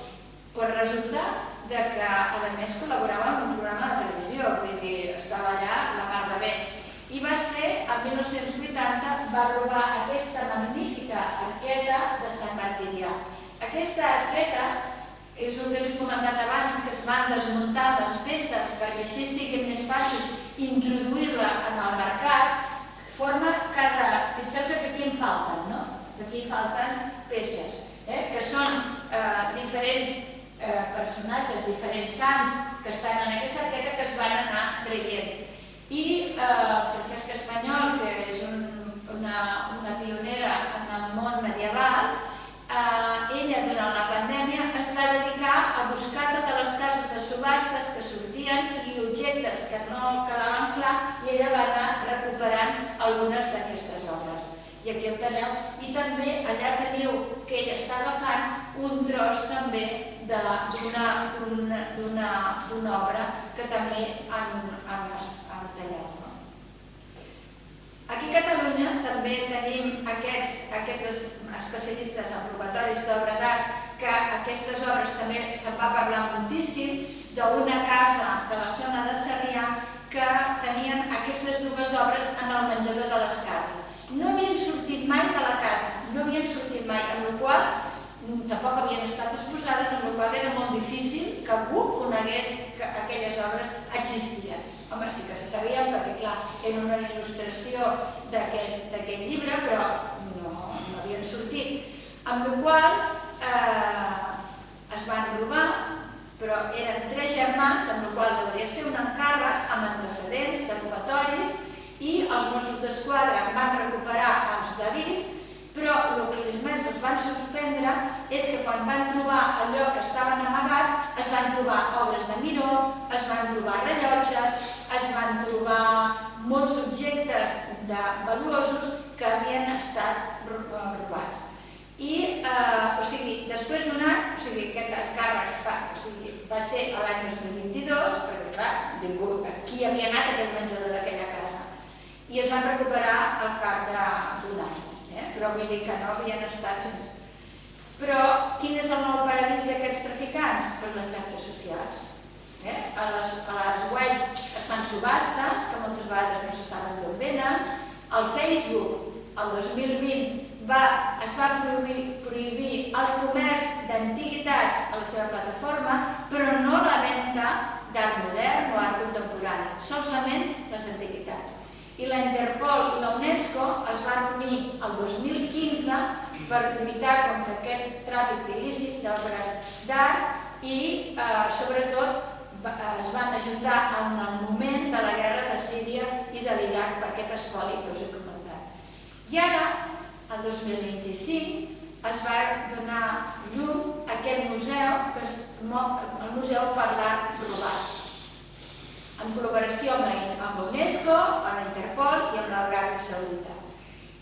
resulta que a més col·laborava en un programa de televisió, vull dir, estava allà la mar de bé. I va ser, el 1980, va robar aquesta magnífica arqueta de Sant Martirià. Aquesta arqueta és el que us he comentat abans, que es van desmuntar les peces perquè així sigui més fàcil introduir-la en el mercat. Forma cada... Fixeu-vos que aquí en falten, no? Aquí falten peces, que són diferents personatges, diferents sants que estan en aquesta arqueta que es van anar traient. I Francesca Espanyol, que és una pionera en el món medieval, ella durant la pandèmia es va dedicar a buscar totes les cases de subhastes que sortien i objectes que no quedaven clar i ella va anar recuperant algunes d'aquestes obres. I aquí el teniu. I també allà teniu que ella està agafant un tros també d'una obra que també han tallat. Aquí a Catalunya també tenim aquests especialistes en robatoris d'obra d'art, que aquestes obres també se'n va parlar moltíssim, d'una casa de la zona de Sarrià que tenien aquestes dues obres en el menjador de les cases. No havien sortit mai de la casa, no havien sortit mai, amb la qual tampoc havien estat exposades, amb la qual era molt difícil que algú conegués que aquelles obres existien. Home, sí que se sabia perquè, clar, era una il·lustració d'aquest llibre, però no havien sortit. Amb la qual es van robar, però eren 3 germans, amb la qual devia ser un encàrrec amb antecedents de robatoris, i els Mossos d'Esquadra van recuperar els d'avís, però el que més els van sorprendre és que quan van trobar el lloc que estaven amagats es van trobar obres de Miró, es van trobar rellotges, es van trobar molts objectes valuosos que havien estat robats. I, després d'un any, aquest encàrrec va ser l'any 2022, perquè clar, qui havia anat a aquest menjador d'aquella casa? I es van recuperar al cap d'un any. Però vull dir que no havien estat fins. Però quin és el nou paradís d'aquests traficants? Doncs les xarxes socials. A les webs es fan subhastes, que moltes vegades no se saben d'on venen. Al Facebook, el 2020, es va prohibir el comerç d'antiguitats a la seva plataforma, però no la venda d'art modern o art contemporani, solament les antiguitats. I la Interpol i la UNESCO es van unir el 2015 per lluitar contra aquest tràfic il·lícit d'obres d'art i, sobretot, es van ajudar en el moment de la guerra de Síria i de l'Iraq per aquest espoli que us he comentat. I ara, el 2025, es va donar llum a aquest museu, que és el Museu per l'Art Robat, en col·laboració amb l'UNESCO, amb la Interpol i amb l'Aràbia Saudita.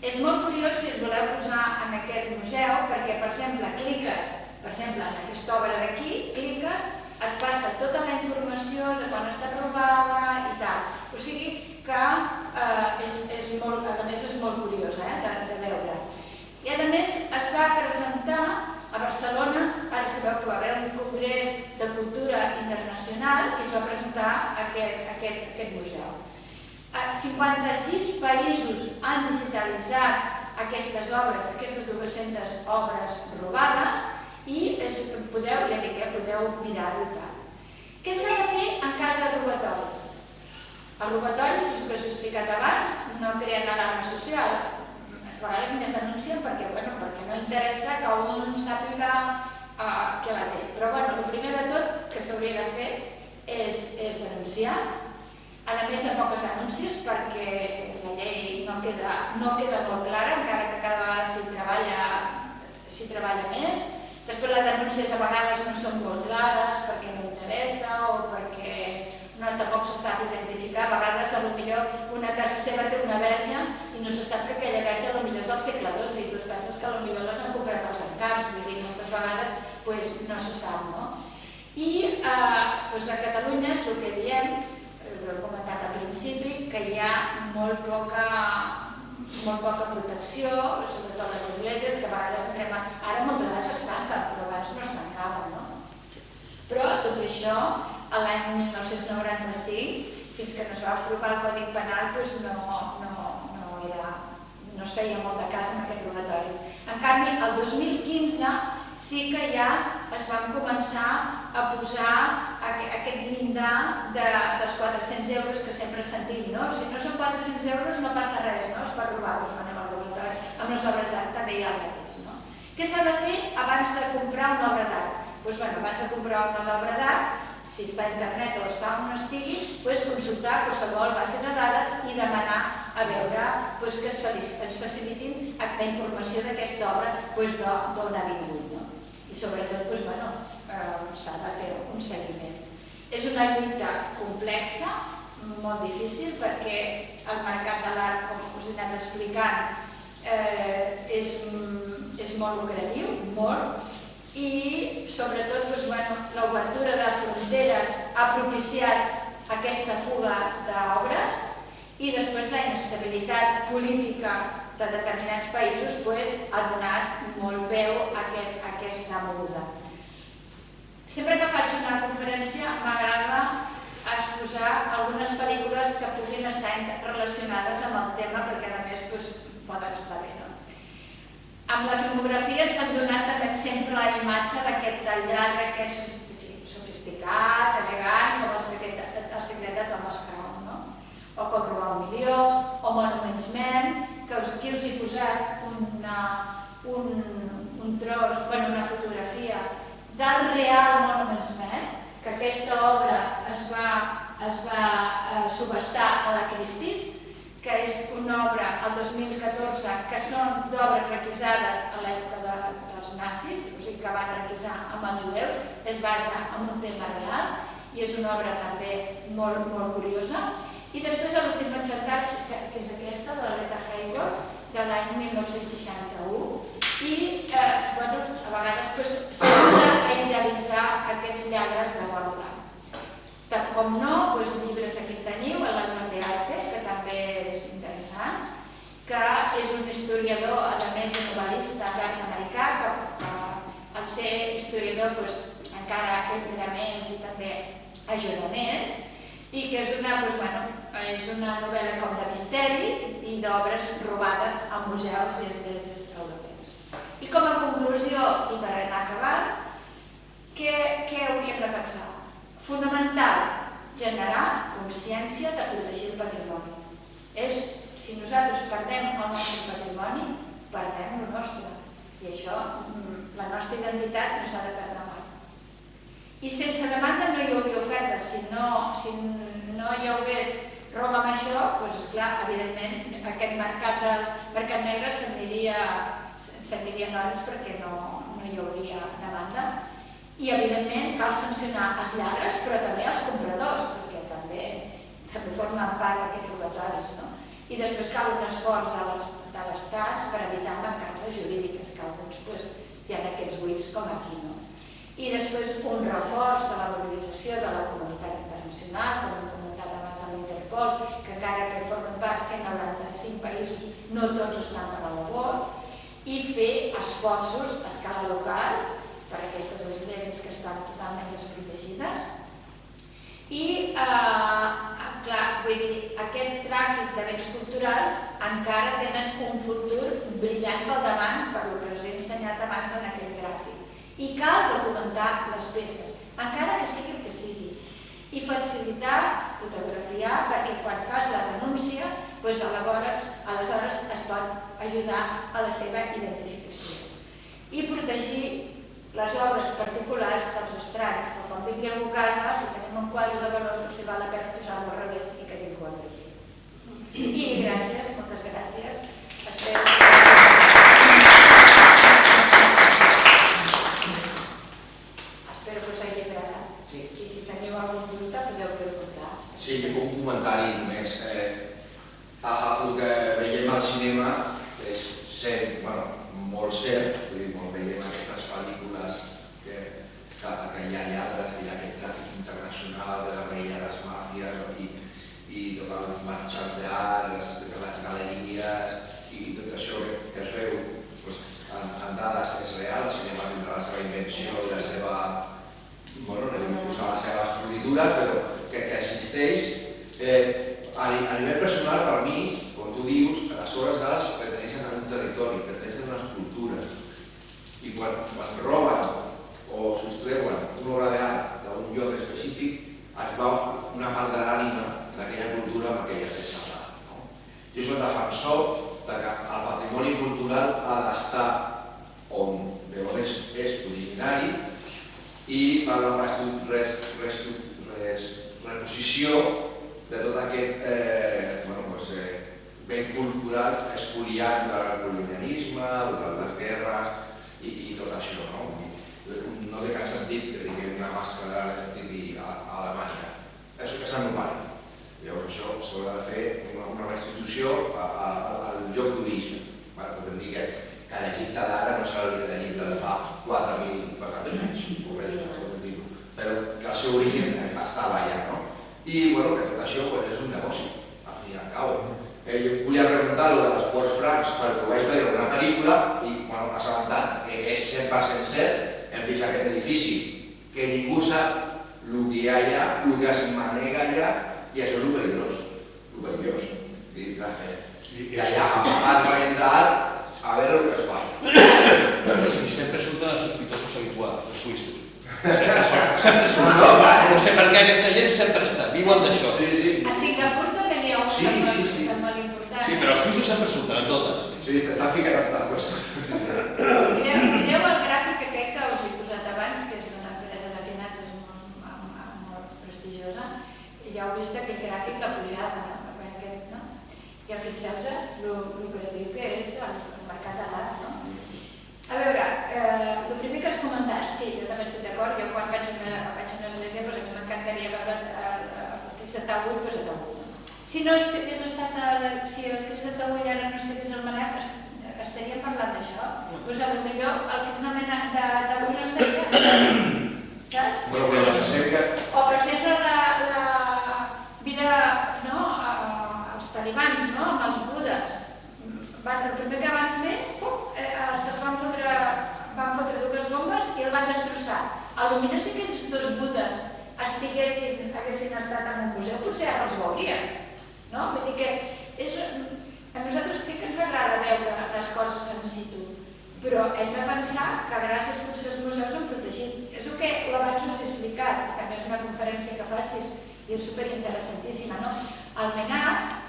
És molt curiós si us voleu posar en aquest museu, perquè, per exemple, cliques, en aquesta obra d'aquí, cliques, et passa tota la informació de quan està robada i tal. O sigui que, a més, és molt curiós de veure. I, a més, es va presentar a Barcelona, ara sabeu que va haver un congrés de cultura internacional i es va presentar aquest museu. 56 països han digitalitzat aquestes obres, aquestes 200 obres robades, i podeu mirar-ho i tal. Què s'ha de fer en cas de robatori? El robatori, és el que us he explicat abans, no creen alarma social. A vegades només denuncien perquè no interessa que un sàpiga que la té. Però el primer de tot que s'hauria de fer és denunciar. A més, hi ha poques denúncies perquè la llei no queda molt clara, encara que cada vegada s'hi treballa més. Després les denúncies a vegades no són molt clares perquè no interessa o perquè tampoc se sap identificar. A vegades, potser una casa seva té una verge i no se sap que aquella verge potser és del segle XII i tu penses que potser les han comprat als encants. Vull dir, moltes vegades no se sap, no? I a Catalunya és el que diem, ho he comentat al principi, que hi ha molt poca protecció, sobretot les esglésies, que a vegades ara moltes vegades es tanquen, però abans no es tancaven, no? Però tot i això l'any 1995, fins que no es va aprovar el Codi Penal, no es feia molt de cas en aquests robatoris. En canvi, el 2015 sí que ja es van començar a posar aquest llindar dels 400 euros que sempre sentim, no? Si no són 400 euros no passa res, no? Es pot robar-los, anem al robatori. Amb les obres d'art també hi ha el mateix, no? Què s'ha de fer abans de comprar una obra d'art? Doncs bé, abans de comprar una obra d'art, si està a internet o està on no estigui, consultar qualsevol base de dades i demanar a veure que ens facilitin la informació d'aquesta obra d'on ha vingut. I sobretot s'ha de fer un seguiment. És una lluita complexa, molt difícil, perquè el mercat de l'art, com us he anat explicant, és molt lucratiu, molt, i sobretot l'obertura de fronteres ha propiciat aquesta fuga d'obres i després la inestabilitat política de determinats països ha donat molt peu a aquesta moguda. Sempre que faig una conferència m'agrada exposar algunes pel·lícules que puguin estar relacionades amb el tema perquè a més poden estar bé. Amb la filmografia ens han donat també sempre la imatge d'aquest lladre, aquest sofisticat, elegant, com el secret de Thomas Crown, o com robar un milió, o Monuments Men, que aquí us he posat un tros, una fotografia del real Monuments Men, que aquesta obra es va subhastar a la Christie's, que és una obra al 2014 que són d'obres requisades a l'època dels nazis, o sigui que van requisar amb els jueus, es basa en un tema real i és una obra també molt curiosa. I després l'últim enxantatge, que és aquesta, de la Rita Hayworth, de l'any 1961, i a vegades s'ajuda a idealitzar aquests lladres de bon blanc. Com no, llibres aquí teniu, l'Armand de Artes, que també és interessant, que és un historiador, a més de novel·lista nord-americà, que al ser historiador encara entra més i també ajuda més, i que és una novel·la com de misteri i d'obres robades a museus i esglésies europees. I com a conclusió, i per anar acabant, què hauríem de pensar? Fonamental, generar consciència de protegir el patrimoni. Si nosaltres perdem el nostre patrimoni, perdem el nostre. I això, la nostra identitat no s'ha de perdre mai. I sense demanda no hi hauria oferta. Si no hi hagués roba amb això, doncs esclar, evidentment, aquest mercat negre s'aniria en hores perquè no hi hauria demanda. I evidentment cal sancionar els lladres, però també els compradors, perquè també formen part d'aquests robatoris. I després cal un esforç de l'Estat per evitar mancances jurídiques, que alguns hi ha aquests buits com aquí. I després un reforç de la valorització de la comunitat internacional, com hem comentat abans de l'Interpol, que encara que formen part 195 països, no tots estan per la labor, i fer esforços a escala local per a aquestes esglésies que estan totalment desprotegides. I, clar, vull dir, aquest tràfic de béns culturals encara tenen un futur brillant pel davant, per el que us he ensenyat abans en aquell gràfic. I cal documentar les peces, encara que sigui el que sigui, i facilitar, fotografiar, perquè quan fas la denúncia, aleshores es pot ajudar a la seva identificació. I protegir les obres particulars dels estranys, o quan vingui algú a casa, si tenim un quadre de valor, potser val la pena posar-lo al revés i que ningú el vegi. I gràcies, moltes gràcies. Espero que us hagi agradat. I si teniu alguna dubte, podeu preguntar. Sí, un comentari només. El que veiem al cinema és molt cert, molt veiem aquestes pel·lícules que hi ha lladres, que hi ha aquest tràfic internacional de la reia de les màfies i tot el marxals d'art, les obres d'art perteneixen a un territori, perteneixen a unes cultures. I quan roben o sostreuen una obra d'art d'un lloc específic, es va una part de l'ànima d'aquella cultura amb aquella peça d'art. Jo soc defensor que el patrimoni cultural ha d'estar on és originari i per la reposició de tot aquest bé cultural espoliat durant el colonialisme, durant les guerres i tot això. No té cap sentit que tinguem una màscara elèctrica a Alemanya. És el meu pare. Llavors això s'haurà de fer una restitució al lloc d'origen. Podem dir que l'Egipte d'ara no serà l'Egipte de fa 4.000 anys, però que el seu origen estava allà. I que tot això és un negoci, al fi i al cabo. Jo volia preguntar-lo de les Ports Francs perquè ho vaig veure en una pel·lícula i m'ha assabentat que és 100% cert. Hem vist aquest edifici que ningú sap el que hi ha allà, el que es manega allà, i això és el perillós. Que allà, amagat orientat, a veure el que es fa. I sempre surten els sospitosos habituals, els suïssos. Sempre surten. No sé per què aquesta gent sempre està, viuen d'això. A Singapur també n'hi ha un que molt important. Sí, però els suïssos sempre surten, en totes. Sí, t'ha ficat en tal cosa. Mireu el gràfic aquest que us he posat abans, que és d'una empresa de finances molt prestigiosa, i ja heu vist aquell gràfic, la pujada, no? I fixeu-vos el que diu que és el mercat de l'art, no? A veure, el primer que has comentat, sí, jo també estic d'acord, jo quan vaig a una església a mi m'encantaria veure el Crist de Taüll. Si el Crist de Taüll ara no estigués al Manac, estaríem parlant d'això. Doncs potser el Crist de Taüll no estaria, saps? O per exemple els talibans, amb els budes. El primer que van fer, van fotre dues bombes i el van destrossar. Potser si aquests dos budes haguessin estat en un museu, potser ara els veuríem. Vull dir que a nosaltres sí que ens agrada veure les coses en situ, però hem de pensar que gràcies potser als museus hem protegit. És el que abans us he explicat, també és una conferència que faig i és superinteressantíssima. Al Mnac,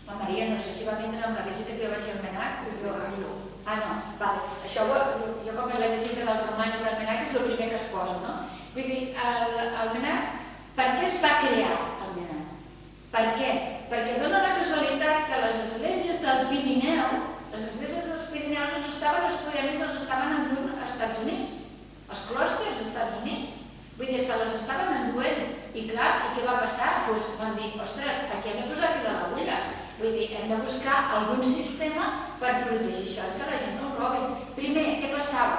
la Maria no sé si va vindre amb la visita que jo vaig al Mnac, no, això jo com que la visita del Romany del Mnac és el primer que es posa, no? Vull dir, el Mnac, per què es va crear el Mnac? Per què? Perquè dona la casualitat que les esglésies del Pirineu, les esglésies dels Pirineus els espoliant i els estaven enduent als Estats Units, els clòsters als Estats Units. Vull dir, se les estaven enduent. I clar, què va passar? Doncs van dir, ostres, aquí hem de posar fil a l'agulla. Vull dir, hem de buscar algun sistema per protegir això, que la gent no ho robi. Primer, què passava?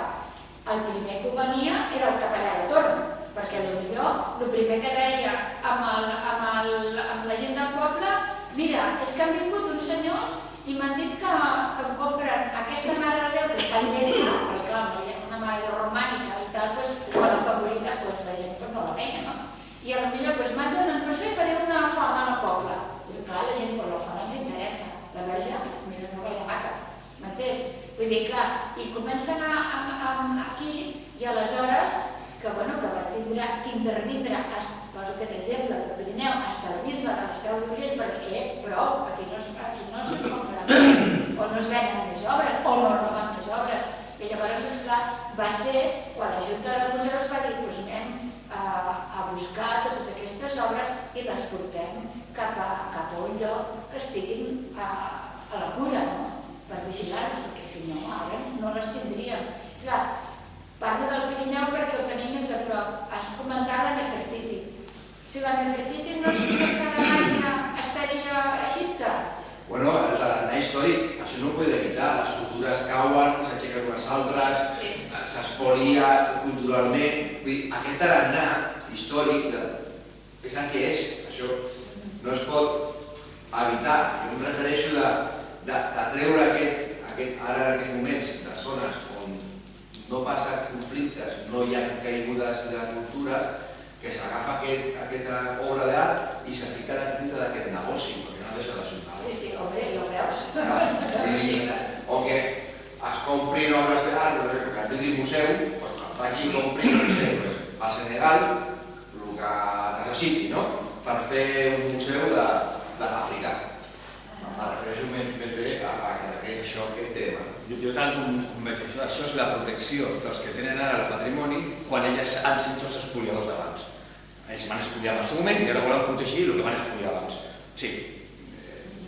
El primer que ho venia era el capellà de torn, perquè potser el primer que deia amb la gent del poble, mira, és que han vingut uns senyors i m'han dit que em compren aquesta Mare de Déu que està immensa, perquè clar, una Mare de Déu romànica i tal, quan la favorita, la gent no la veia, no? I potser m'han donat per això i faré una font al poble. I clar, la gent, la font ens interessa. La verge, mira, no gaire maca, m'entens? Vull dir, clar, i comencen aquí i aleshores que intervindre, poso aquest exemple del Pirineu, hasta el bisbe de la Seu d'Urgell, perquè prou, aquí no es compren o no es venen més obres o no roben més obres. I llavors, esclar, va ser quan la Junta de Museus va dir doncs anem a buscar totes aquestes obres i les portem cap a un lloc que estiguin a la cura, per vigilar-los, perquè si no, ara no les tindríem. Clar, parlo del Pirineu perquè ho tenim més a prop. Has comentat la Nefertiti. Si la Nefertiti no estigués a Alemanya, estaria a Egipte? Bueno, el tarannà històric, això no ho podem evitar. Les cultures cauen, s'aixequen unes altres, s'espolia culturalment. Aquest tarannà històric és el que és. Això no es pot evitar. Jo em refereixo de treure ara en aquests moments de zones on no passen conflictes, no hi ha caigudes de cultures, que s'agafa aquesta obra d'art i se fica dintre d'aquest negoci, perquè no deixa de ser un negoci. Sí, home, ja ho veus. comprin obres d'art, que es diu museu, vagi i compri, no sé, a Senegal, el que necessiti, no?, per fer un museu de l'Àfrica. Em refereixo ben bé a això que tema. Jo tant convenço, això és la protecció dels que tenen ara el patrimoni quan ells han sigut els espoliadors d'abans. Ells van espoliar en el seu moment i ara volen protegir el que van espoliar abans. Sí,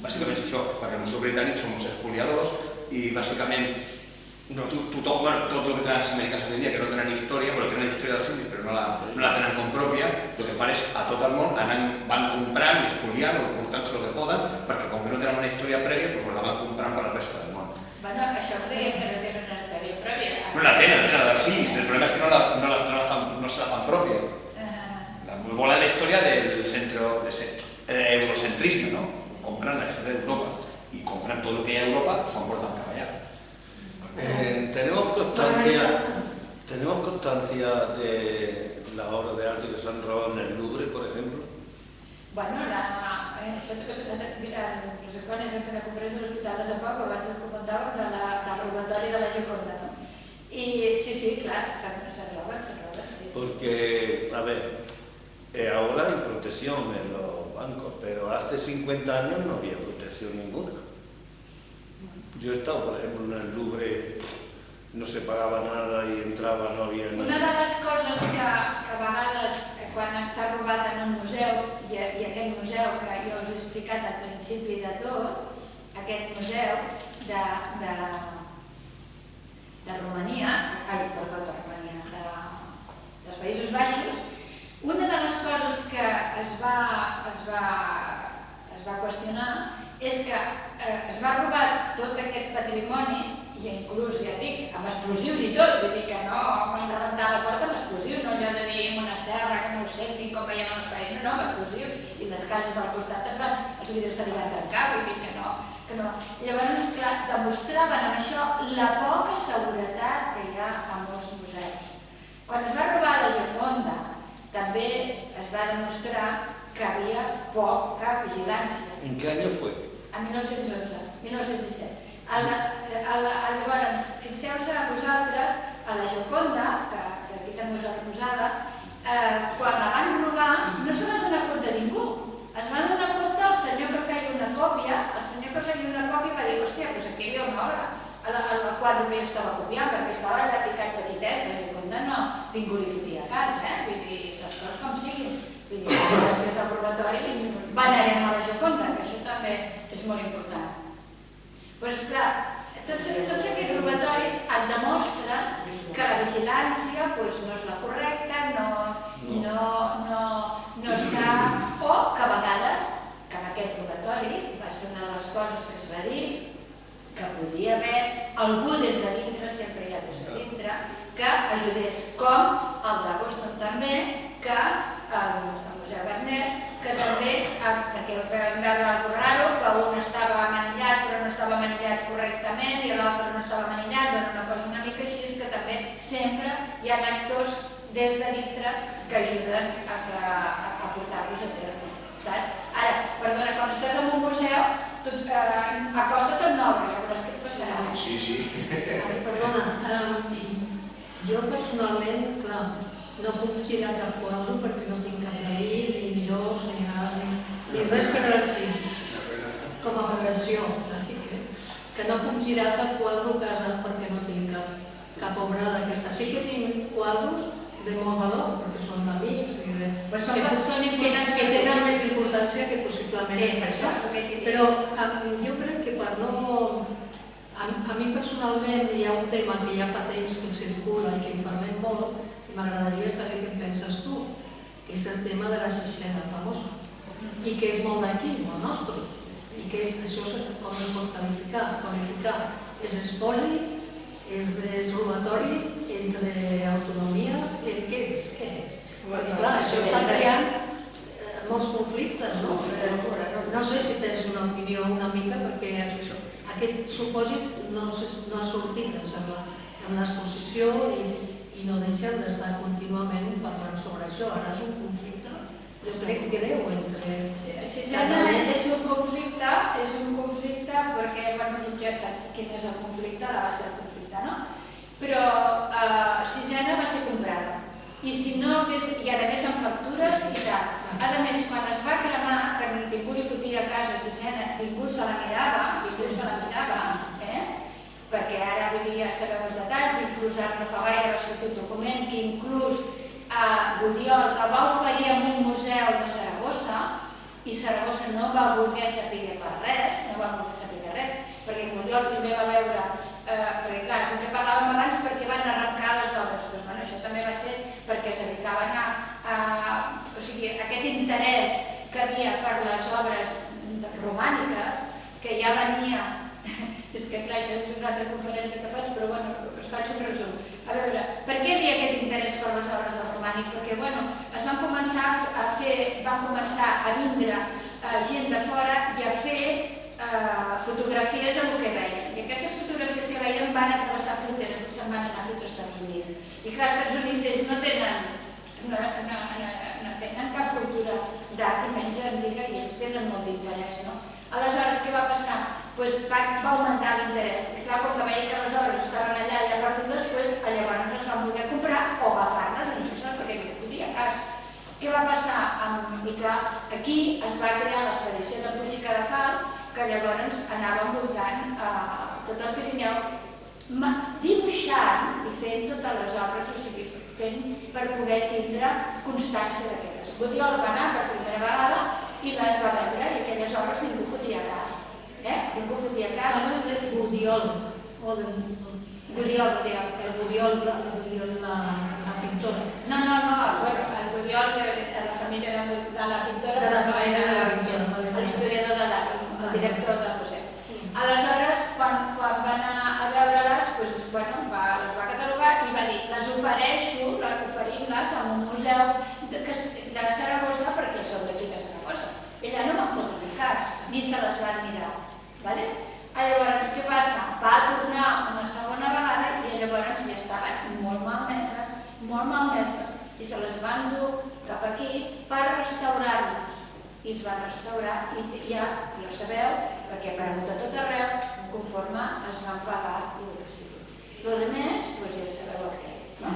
bàsicament és això, perquè el Museu Britànic som uns espoliadors i bàsicament tothom, tot el que tenen els americans avui en dia, que no tenen història, però tenen història dels indis, però no la tenen com pròpia, el que fan és a tot el món van comprant i espoliant o portant-se el que poden, perquè com que no tenen una història prèvia, doncs la van comprant per la resta del món. Bueno, això creiem que no tenen una història pròpia. No la tenen, sí, el problema és que no se la fan pròpia. Volen la història del eurocentrisme, ¿no? Compran la historia de Europa y compran todo lo que hay en Europa, se comportan cap allá. Tenemos constancia de la obra de arte que se han robado en el Louvre, por ejemplo. Bueno, això no sé quan és una conferència a l'Hospital de Sant Pau, abans ho comentàvem, del robatori de la Gioconda, no? I sí, clar, se'n roben, sí. Porque, a ver, ahora hay protección en los bancos, pero hace 50 años no había protección ninguna. Yo he estado, por ejemplo, en el Louvre, no se pagaba nada y entraba, no había nada. Una de les coses que a vegades, quan s'ha robat en un museu, i aquest museu que jo us he explicat al principi de tot, aquest museu de Romania, dels Països Baixos, una de les coses que es va qüestionar és que es va robar tot aquest patrimoni, i inclús, ja dic, amb explosius i tot, vull dir que no van rebentar la porta amb explosius, no allò de dir amb una serra que no ho sentin com veiem als països, no, amb explosius, i les cases del costat els vidres se li van tancar, vull dir que no. Llavors, esclar, demostraven amb això la poca seguretat que hi ha a molts museus. Quan es va robar la Gioconda, també es va demostrar que havia poca vigilància. ¿En qué año fue? En 1911, 1917. Llavors, fixeu-se a vosaltres, a la Gioconda, que aquí també us l'he posada, quan la van robar no se va donar compte ningú. Es va donar compte el senyor que feia una còpia, va dir, hòstia, doncs aquí hi havia una obra, al quadre que jo estava copiant, perquè estava allà ficat petitet, la Gioconda ningú li fotia cas, vull dir, les coses com siguin. Vull dir, gràcies al robatori venerem a la Gioconda, que això també és molt important. Doncs esclar, tots aquests robatoris et demostren que la vigilància no és la correcta, no està, o que a vegades, que en aquest robatori va ser una de les coses que es va dir, que podia haver algú des de dintre, sempre hi ha des de dintre, que ajudés, com el de Boston també, que el Museu Garnet, que també, perquè vam veure algo raro, que un estava manillat però no estava manillat correctament i l'altre no estava manillat, una cosa una mica així, que també sempre hi ha actors des de dintre que ajuden a portar-los a terme, saps? Ara, perdona, quan estàs en un museu, acosta't en obra, ja veuràs què et passarà. Sí. Perdona, jo personalment, clar, no puc girar cap quadre perquè no tinc cap delit, ni mirós, ni nada, ni res per així, com a prevenció, que no puc girar cap quadre a casa perquè no tinc cap obra d'aquesta. Sí que tinc quadres de molt valor, perquè són d'amics, que tenen més importància que possiblement això. Però jo crec que per no... A mi personalment hi ha un tema que ja fa temps que circula i que en parlem molt, i m'agradaria saber què en penses tu, que és el tema de la Sixena famosa, i que és molt d'aquí, molt nostre, i que això com es pot qualificar. És espoli, és robatori entre autonomies, què és? Perquè clar, això està creant molts conflictes, no? No sé si tens una opinió una mica, perquè aquest supòsit no ha sortit, em sembla, en l'exposició i no deixem d'estar contínuament parlant sobre això. Ara és un conflicte, jo crec, greu entre... Sixena és un conflicte perquè, bueno, ja saps quin és el conflicte, la base del conflicte. explicar, no? Però Sisena va ser comprada. I si no, i a més amb factures i tal. A més, quan es va cremar, que ningú li fotia a casa Sisena, ningú se la mirava, perquè ara vull dir, ja sabeu els detalls, inclús ara no fa gaire va sortir un document que inclús Gudiol la va oferir en un museu de Saragossa i Saragossa no va voler saber res, perquè Gudiol primer va veure, perquè clar, és el que parlàvem abans, perquè van arrencar les obres, doncs bueno, això també va ser perquè es dedicaven o sigui, aquest interès que havia per les obres romàniques, que ja venia, és que clar, això és una altra conferència que faig, però bueno, us faig un resum. A veure, per què hi havia aquest interès per les obres del romànic? Perquè, bueno, es van començar a vindre gent de fora i a fer fotografies del que veien. I aquestes fotografies que veien van travessar fronteres i se'n van anar fins als Estats Units. I clar, els Estats Units ells no tenen cap cultura d'art i menys antiga i ells tenen molt d'interès, no? Aleshores, què va passar? Va augmentar l'interès. I clar, com que veien que les obres estaven allà ja perdudes, llavors les van voler comprar o agafar-les en lliçons perquè no ho fotia a cas. Què va passar? I clar, aquí es va crear l'expedició de Puig i Cadafal, que llavors anava envoltant tot el Pirineu dibuixant i fent totes les obres, o sigui, fent per poder tindre constància d'aquestes. Gudiol va anar per primera vegada i les va veure i aquelles obres ningú fotia a cas. Ningú fotia a cas. No és de Gudiol, o de... Gudiol, el Gudiol, la pintora. No, el Gudiol de la família de la pintora, però no era l'historiador de l'art, el director del museu. Aleshores, quan va anar a veure-les, les va catalogar i va dir, les oferim-les en un museu de Saragossa perquè són d'aquí de Saragossa. Ella no van fotre ni cas, ni se les van mirar. Llavors, què passa? Va tornar una segona vegada i llavors ja estaven molt malmeses, i se les van dur cap aquí per restaurar-les. I es van restaurar i ja ho sabeu, perquè ha aparegut a tot arreu, conforme es van pagar i el que sigui. El que més, ja sabeu el que és, no?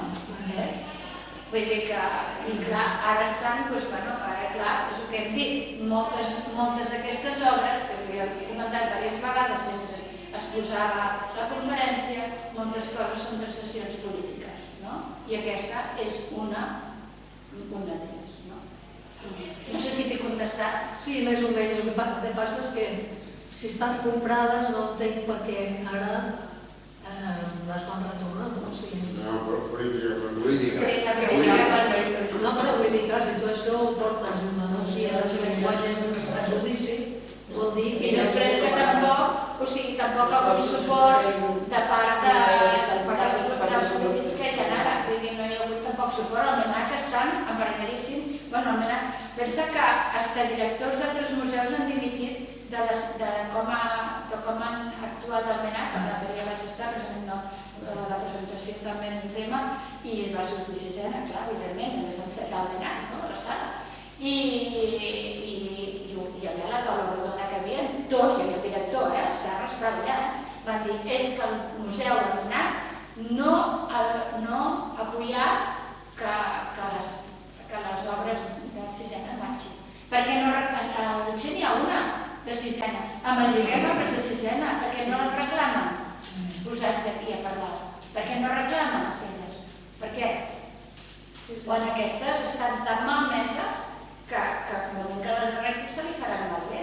Vull dir que, i clar, ara estan, ara clar, és el que hem dit, moltes d'aquestes obres, que ja he comentat diverses vegades mentre es posava la conferència, moltes coses són de sessions polítiques, no? I aquesta és una d'elles, no? No sé si t'he contestat. Sí, més o menys. El que passa és que si estan comprades no entenc per què ara les van retornar. No, però política. No, però vull dir que si tu això ho portes en denúncies i guanyes a judici, vol dir... I després que tampoc ha hagut suport de part dels polítics que hi ha ara. Vull dir, no hi ha hagut tampoc suport. El Almenar que estan embaralladíssim. Pensa que fins directors d'altres museus han dimitit de com han actuat l'Almenar, que l'altre dia vaig estar la presentació també en un tema i es va sortir Sisena, clar, evidentment, a més l'Almenar, a la sala. I allà la taula rodona que havia, tots, i el director, Serra estava allà, van dir, és que el museu Almenar no ha apoyat que les obres de Sisena marxin. Perquè al Che n'hi ha una de Sisena, amb el Lliguem obres de Sisena, perquè no les reclamen posats aquí a parlar. Per què no reclamen elles? Per què? Quan aquestes estan tan malmeses que el moment que les arrenquen se li faran malbé.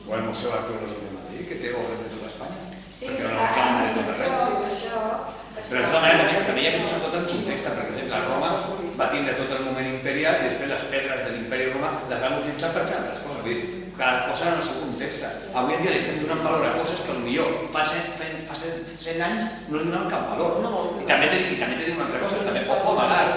O el Museu Arqueològic de Madrid, que té obres de tota Espanya. Sí, perquè no reclamen de tot arreu. Però de tota manera també hi ha que posar tot en context, per exemple, la Roma va tindre tot el moment imperial i després les pedres de l'imperi romà les van utilitzar per fer altres coses. Vull dir, cada cosa en el seu context. Avui en dia li estem donant valor a coses que potser fa 100 anys no li donaven cap valor. I també t'he dit una altra cosa, també, ojo a Malar,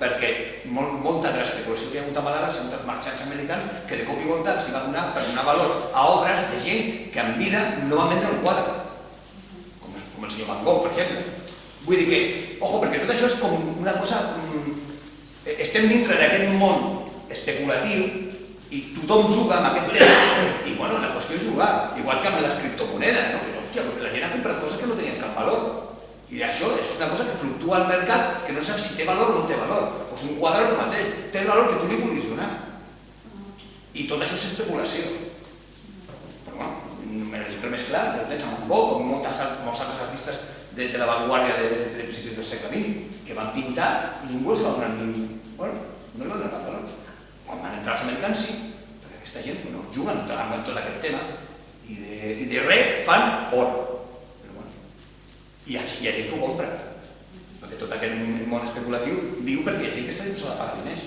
perquè molta de l'especulació que hi ha hagut a Malar són dels marxants americans que de cop i volta s'hi va donar per donar valor a obres de gent que en vida no van vendre un quadre, com el senyor Van Gogh, per exemple. Vull dir que, ojo, perquè tot això és com una cosa... Estem dintre d'aquest món especulatiu i tothom juga amb aquest tema i, bueno, la qüestió és jugar, igual que amb les criptomonedes, no? Hòstia, la gent ha comprat coses que no tenien cap valor I això és una cosa que fluctua al mercat, que no saps si té valor o no té valor. Doncs un quadre és el mateix, té el valor que tu li vulguis donar. I tot això és especulació. Però bueno, l'exemple més clar, que tens amb Bo, com molts altres artistes de l'avantguàrdia de principis del segle XX, que van pintar i ningú els va donar ni... Bueno, no li va donar cap valor. Quan van entrar els americans sí, perquè aquesta gent juguen amb tot aquest tema i de res fan or. Però bueno, hi ha gent que ho compra, perquè tot aquest món especulatiu viu perquè hi ha gent que està disposada a pagar diners.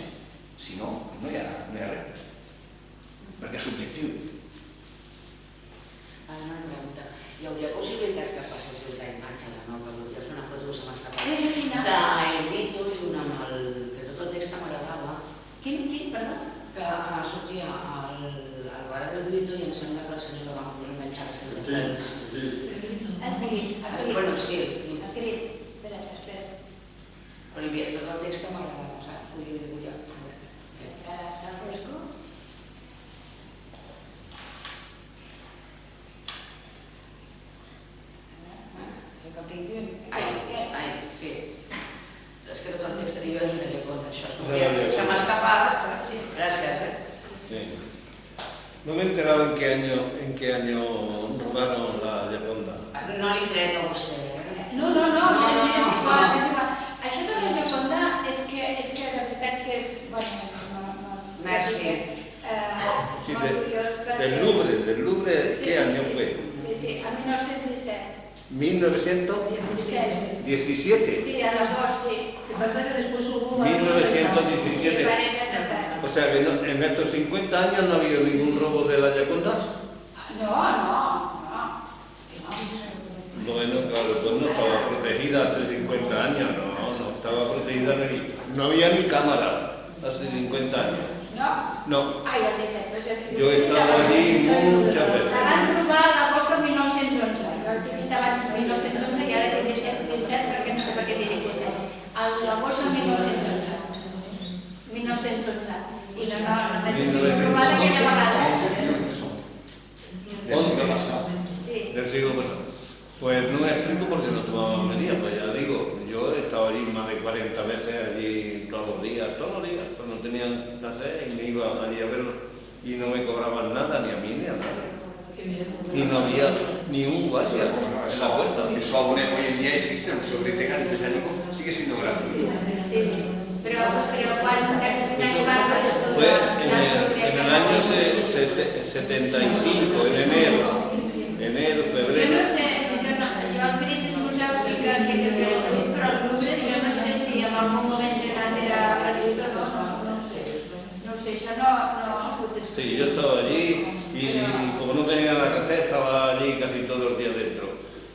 Si no, no hi ha res, perquè és subjectiu. Ara una pregunta. Hi hauria possibilitat que passessis la imatge de nou, que volia fer una foto que se m'ha escapat, del Vito junt amb el... que tot el text m'agradava. Quin, perdó? Que sortia al bar del Vito i em sembla que el senyor no va morir amb el xarxa de temps. El crit. Bueno, sí. El crit. Espera. Olivia, tot el text m'agradava, saps? Volia... El Rosco? Ai, sí. És que tot el text tenia una llegona, això. Se m'ha escapat, saps? Gràcies, Sí. No me he enterado en qué año robaron la Gioconda. No li trec a vostè, No, és igual. Això de la Gioconda és que la veritat que és... Merci. És molt curiós perquè... Del Louvre, ¿qué año fue? Sí, a 1917. 1917. Sí, a l'agost, sí. Lo que pasa es que después hubo... 1917. Sí, parece total. O sea que en estos 50 años no ha habido ningún robo de la Gioconda. No. Bueno, claro, pues no estaba protegida hace 50 años, no estaba protegida, no había ni cámara hace 50 años. No. Ai, el 17. Yo he estado allí muchas veces. La van robar a l'agost del 1911. Jo el tinc abans del 1911 i ara tinc 17 perquè no sé per què tinc 17. A l'agost del 1911. 1911. I només ha sigut robada aquella vegada. Del siglo pasado. Sí. Del siglo pasado. Pues no me explico por qué no tomaban medidas, pues ya digo, yo he estado allí más de 40 veces, allí todos los días, pues no tenían que hacer y me iba allí a verlo y no me cobraban nada, ni a mí ni a nadie. Y no había ni un guardia en la puerta. Eso aún hoy en día existe, el Museo Británico Británico sigue siendo gratuito. Sí, pero ¿cuál es el año? Fue en el año 75, en enero, febrero. Yo no sé, yo al British Museum sí que sé que es gratuito, pero al Louvre yo no sé si en algún momento era gratuito o no, no sé. No sé, yo no pude descubrir. Sí, yo estaba allí y como no tenía nada que hacer, estaba allí casi todos los días dentro.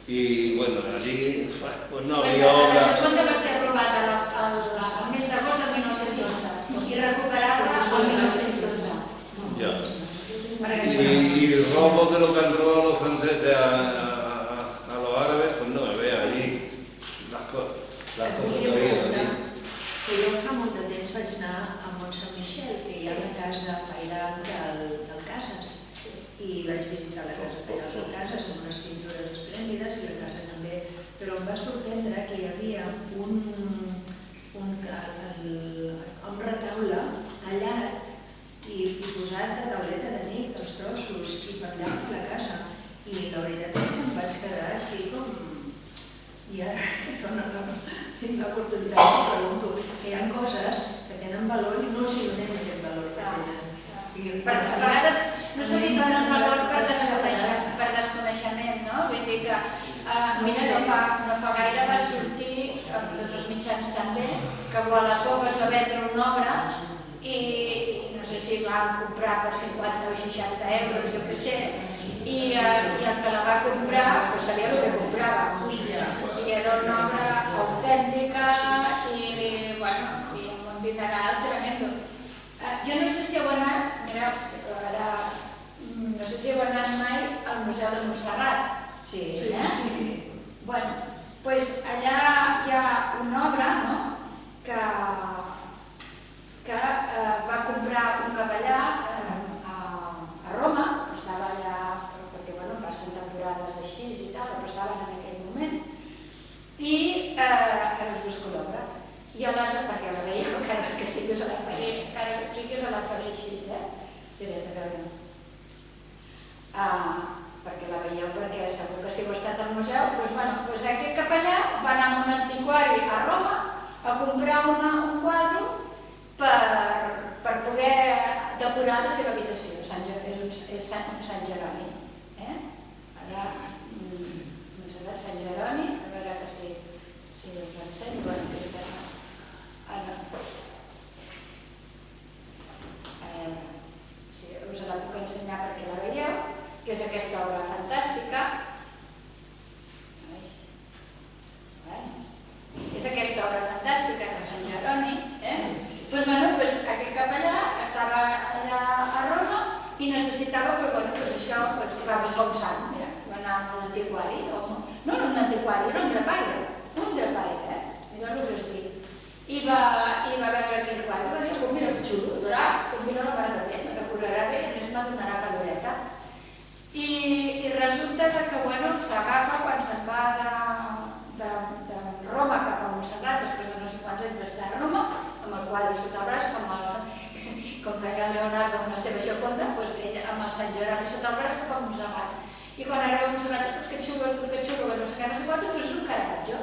Y bueno, allí pues no había obra. La segunda va ser robada al mes d'agost del 1911 i recuperada al 1912. Ya. Y robos de lo que han robado los franceses a los árabes, pues no me vea allí las cosas que había allí. Jo fa molt de temps vaig anar a Mont Sant Michel, que hi ha la casa pairal del Casas, i vaig visitar la casa pairal del Casas amb unes pintures esplèndides i la casa també, però em va sorprendre que hi havia un retaule tallat i posat de tauleta de nit, els trossos, i per allà per la casa. I la veritat és que em vaig quedar així com... I ara tinc l'oportunitat de pregunto que hi ha coses que tenen valor i no els donem aquest valor que tenen. A vegades no se li dona valor per desconeixement, no? Vull dir que, mira, no fa gaire va sortir, amb tots els mitjans també, que Gualató va vendre una obra i no sé si van comprar per 50 o 60 euros, jo què sé, i el que la va comprar pues sabia el que comprava. I era una obra autèntica i, bueno, amb un dineral tremendo. Jo no sé si heu anat, mireu, ara, no sé si heu anat mai al Museu de Montserrat. Sí. Bueno, doncs allà hi ha una obra, no?, que va comprar un capellà a Roma, estava allà, perquè, bueno, passen temporades així i tal, passaven en aquell moment, i I aleshores, perquè la veieu, encara que sí que us la faré, encara que sí que us la faré així, Espera't, a veure. Perquè la veieu, perquè segur que si heu estat al museu, doncs aquest capellà va anar a un antiquari a Roma a comprar un quadre per poder decorar la seva habitació. És Sant Jeroni. Ara, Sant Jeroni, a veure que si us ensenyo. Us la puc ensenyar perquè la veieu, que és aquesta obra fantàstica. És aquesta obra fantàstica de Sant Jeroni. Aquest capellà estava allà a Roma i necessitava, això, va buscar un sant, va anar a un antiquari, no era un antiquari, era un drapaire, mira el que us dic. I va veure aquell quadre, va dir, mira que xulo, mira la mare de bé, me decorarà bé i a més me donarà caloreta. I resulta que s'agafa quan se'n va de Roma cap a Montserrat, després de no sé quants anys d'estar a Roma, amb el quadre sota el braç, com feia Leonardo amb la seva Gioconda, ell amb el Sant Jeroni sota el braç cap a Montserrat. I quan arriba a Montserrat, ostres, que xulo, que no sé què, doncs és un Caravaggio.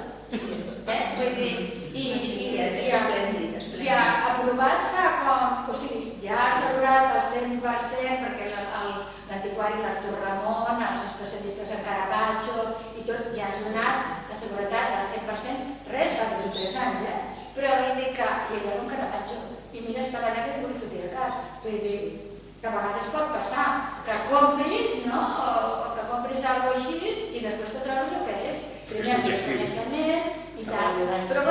Vull dir, i ha aprovat fa com, o sigui, ja ha assegurat el 100% perquè l'antiquari l'Artur Ramon, els especialistes en Caravaggio i tot, ja han donat la seguretat del 100%, res fa 2 o 3 anys, però vull dir que hi havia un Caravaggio i mira, estava allà que ningú li fotia cas. Vull dir, que a vegades pot passar que compris, o que compris alguna cosa així i després te trobes el que és. Primer el coneixement i tal. Però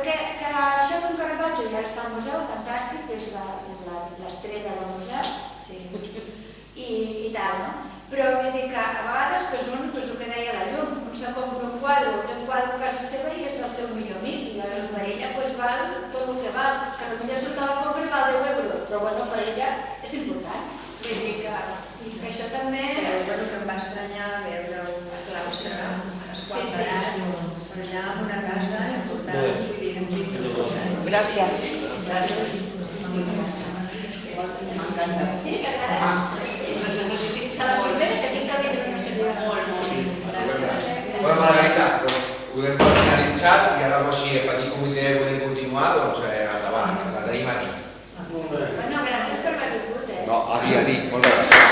que això d'un Caravaggio ja està al museu, fantàstic, que és l'estrella del museu, i tal, no? Però vull dir que a vegades, el que deia la Llum, un se compra un quadre, té un quadre a casa seva i és del seu millor amic, i per ella val tot el que val, que potser surt a la compra i val 10 euros, però per ella és important. Vull dir que això també... Però que em va estranyar veure un claustre esquarterat per allà en una casa important, vull dir, un llibre. Gràcies. M'encanta. Sí, t'agrada? Se la vull veure, que tinc que veure una seria molt. Margarita, ho donem per finalitzat i ara si el petit comitè volem continuar, doncs endavant, que la tenim aquí. Gràcies per haver vingut. No, a dir, moltes gràcies.